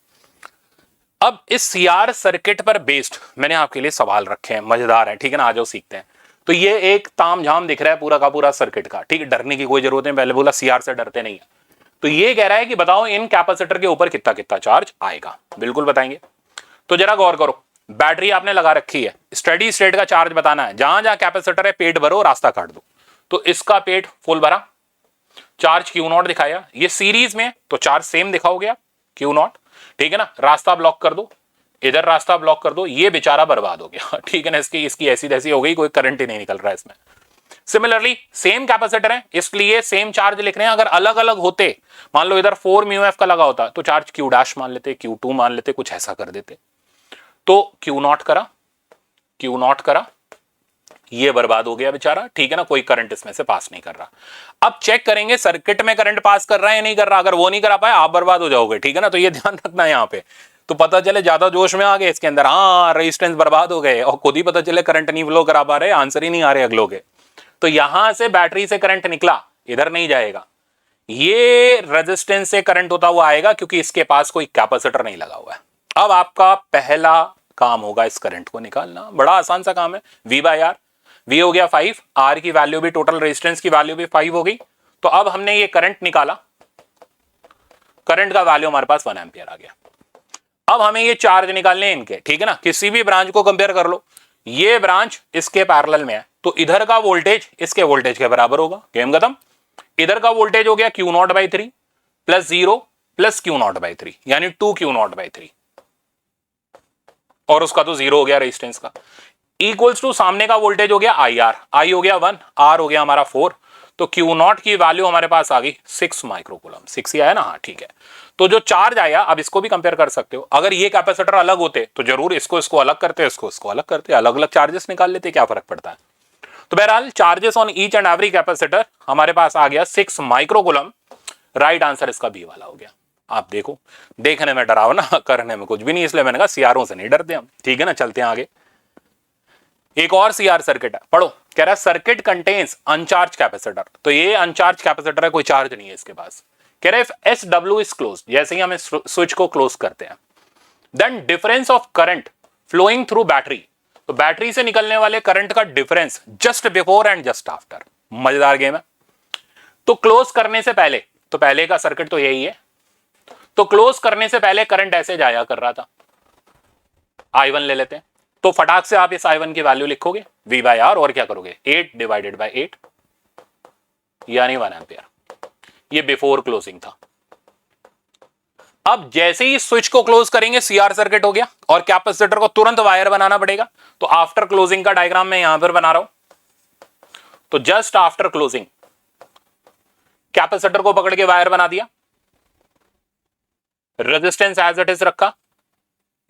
अब इस CR सर्किट पर बेस्ड मैंने आपके लिए सवाल रखे हैं, मजेदार है, ठीक है ना, आ जाओ सीखते हैं। तो ये एक तामझाम दिख रहा है पूरा का पूरा सर्किट का, ठीक है, डरने की कोई जरूरत नहीं, पहले बोला CR से डरते नहीं है। तो ये कह रहा है कि बताओ इन कैपेसिटर के ऊपर कितना कितना चार्ज आएगा, बिल्कुल बताएंगे। तो जरा गौर करो, बैटरी आपने लगा रखी है, स्टेडी स्टेट का चार्ज बताना है, जहां जहां कैपेसिटर है पेट भरो, रास्ता काट दो। तो इसका पेट फुल भरा, चार्ज Q नॉट दिखाया, ये सीरीज में तो चार्ज सेम दिखाओगे आप Q नॉट, ठीक है ना, रास्ता ब्लॉक कर दो, इधर रास्ता ब्लॉक कर दो, ये बेचारा बर्बाद हो गया, ठीक है ना, इसकी ऐसी तैसी हो गई, कोई करंट ही नहीं निकल रहा है इसमें। सिमिलरली सेम कैपेसिटर है, इसलिए सेम चार्ज लिख रहे हैं, अगर अलग अलग होते, मान लो इधर 4 μF का लगा होता तो चार्ज Q डैश मान लेते, Q2 मान लेते, कुछ ऐसा कर देते। तो Q नॉट करा, ये बर्बाद हो गया बेचारा, ठीक है ना, कोई करंट इसमें से पास नहीं कर रहा। अब चेक करेंगे सर्किट में करंट पास कर रहा है या नहीं कर रहा, अगर वो नहीं करा पाए आप बर्बाद हो जाओगे, ठीक है ना, तो ये ध्यान रखना है यहाँ पे। तो पता चले ज्यादा जोश में आ गए इसके अंदर, हाँ रेजिस्टेंस बर्बाद हो गए, और खुद ही पता चले करंट नहीं फ्लो करा पा रहे, आंसर ही नहीं आ रहे अगलों के। तो यहां से बैटरी से करंट निकला, इधर नहीं जाएगा, ये रेजिस्टेंस से करंट होता हुआ आएगा, क्योंकि इसके पास कोई कैपेसिटर नहीं लगा हुआ है। अब आपका पहला काम होगा इस करंट को निकालना, बड़ा आसान सा काम है, V/R, V हो गया 5, R की वैल्यू भी, टोटल रेजिस्टेंस की वैल्यू भी 5 हो गई। तो अब हमने ये करंट निकाला, करंट का वैल्यू हमारे पास 1 एम्पियर आ गया। अब हमें ये चार्ज निकालने हैं इनके, ठीक है ना, किसी भी ब्रांच को कंपेयर कर लो, ये ब्रांच इसके पैरेलल में है, तो इधर का वोल्टेज इसके वोल्टेज के बराबर होगा, गेम खत्म। इधर का वोल्टेज हो गया Q not by 3 plus 0 plus Q not by 3, यानी 2 Q नॉट बाई 3, और उसका तो 0 हो गया रेजिस्टेंस का, इक्वल्स टू सामने का वोल्टेज हो गया IR, I हो गया 1, R हो गया हमारा 4, तो Q नॉट की वैल्यू हमारे पास आ गई 6 माइक्रोकूलम, 6 ही आया ना, हाँ ठीक है। तो जो चार्ज आया, अब इसको भी कंपेयर कर सकते हो, अगर ये कैपेसिटर अलग होते तो जरूर इसको अलग करते, इसको अलग करते, अलग अलग चार्जेस निकाल लेते, क्या फर्क पड़ता है। तो बहरहाल charges on each and every capacitor हमारे पास आ गया 6 माइक्रोकूलम, राइट आंसर इसका बी वाला हो गया। आप देखो, देखने में डरावना, करने में कुछ भी नहीं, इसलिए मैंने कहा सीआरओ से नहीं डरते हम, ठीक है ना। चलते हैं आगे, एक और सीआर सर्किट है, पढ़ो। कह रहा है सर्किट कंटेन्स अनचार्ज कैपेसिटर, तो ये अनचार्ज कैपेसिटर है, कोई चार्ज नहीं है इसके पास। कह रहे हैं इफ SW इज क्लोज, जैसे ही हम स्विच को क्लोज करते हैं, then difference of current flowing through battery, तो बैटरी से निकलने वाले करंट का difference just before and just after. मजेदार गेम है। तो क्लोज करने से पहले, तो पहले का सर्किट तो यही है, तो क्लोज करने से पहले करंट ऐसे जाया कर रहा था, I1 ले लेते हैं, तो फटाक से आप इस I1 की वैल्यू लिखोगे V/R, और क्या करोगे 8 डिवाइडेड बाय 8, यानी 1 एम्पियर। ये बिफोर क्लोजिंग था। अब जैसे ही स्विच को क्लोज करेंगे सीआर सर्किट हो गया, और कैपेसिटर को तुरंत वायर बनाना पड़ेगा, तो आफ्टर क्लोजिंग का डायग्राम मैं यहां पर बना रहा हूं। तो जस्ट आफ्टर क्लोजिंग कैपेसिटर को पकड़ के वायर बना दिया, रेजिस्टेंस एज इट इज रखा,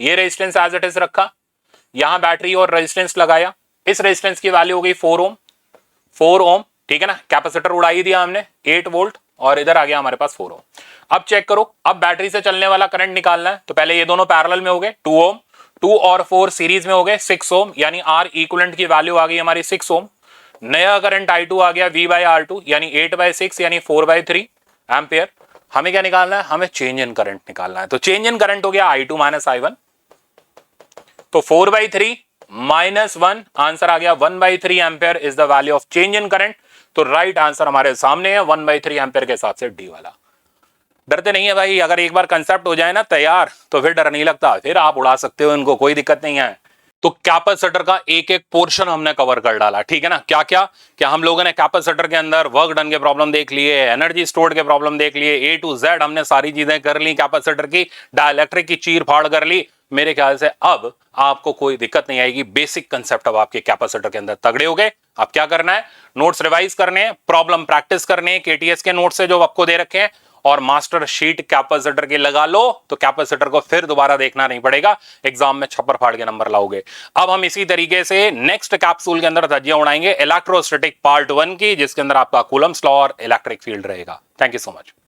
ये रेजिस्टेंस एज इट इज रखा, यहां बैटरी और रेजिस्टेंस लगाया, इस रेजिस्टेंस की वैल्यू हो गई 4 ओम, ठीक है ना। कैपेसिटर उड़ाई दिया हमने 8 वोल्ट, और इधर आ गया हमारे पास 4 ओम। अब चेक करो, अब बैटरी से चलने वाला करंट निकालना है, तो पहले ये दोनों पैरेलल में हो गए 2 ओम, 2 और 4 सीरीज में हो गए 6 ओम, यानी R इक्विवेलेंट की वैल्यू आ गई हमारी 6 ओम। नया करंट I2 आ गया V/R2, यानी 8/6 यानी 4/3 एम्पियर। हमें क्या निकालना है, हमें चेंज इन करंट निकालना है, तो चेंज इन करंट हो गया I2 माइनस I1, तो 4/3 माइनस 1, आंसर आ गया 1/3 ampere is the value of change in current. तो राइट आंसर हमारे सामने है 1/3 एम्पियर के साथ से डी वाला। डरते नहीं है भाई, अगर एक बार कंसेप्ट हो जाए ना तैयार, तो फिर डर नहीं लगता, फिर आप उड़ा सकते हो इनको, कोई दिक्कत नहीं है। तो कैपेसिटर का एक एक पोर्शन हमने कवर कर डाला, ठीक है ना। क्या क्या क्या हम लोगों ने कैपेसिटर के अंदर वर्क डन के प्रॉब्लम देख लिए, एनर्जी स्टोर्ड के प्रॉब्लम देख लिए, ए टू जेड हमने सारी चीजें कर ली कैपेसिटर की, डाइलेक्ट्रिक की चीर फाड़ कर ली। मेरे ख्याल से अब आपको कोई दिक्कत नहीं आएगी। बेसिक कंसेप्ट अब आपके कैपेसिटर के अंदर तगड़े हो गए। अब क्या करना है, नोट्स रिवाइज करने हैं, प्रॉब्लम प्रैक्टिस करने हैं केटीएस के नोट्स से जो आपको दे रखे हैं, और मास्टर शीट कैपेसिटर की लगा लो, तो कैपेसिटर को फिर दोबारा देखना नहीं पड़ेगा, एग्जाम में छप्पर फाड़ के नंबर लाओगे। अब हम इसी तरीके से नेक्स्ट कैप्सूल के अंदर धज्जियां उड़ाएंगे इलेक्ट्रोस्टैटिक पार्ट 1 की, जिसके अंदर आपका कूलम्स लॉ और इलेक्ट्रिक फील्ड रहेगा। Thank you so much.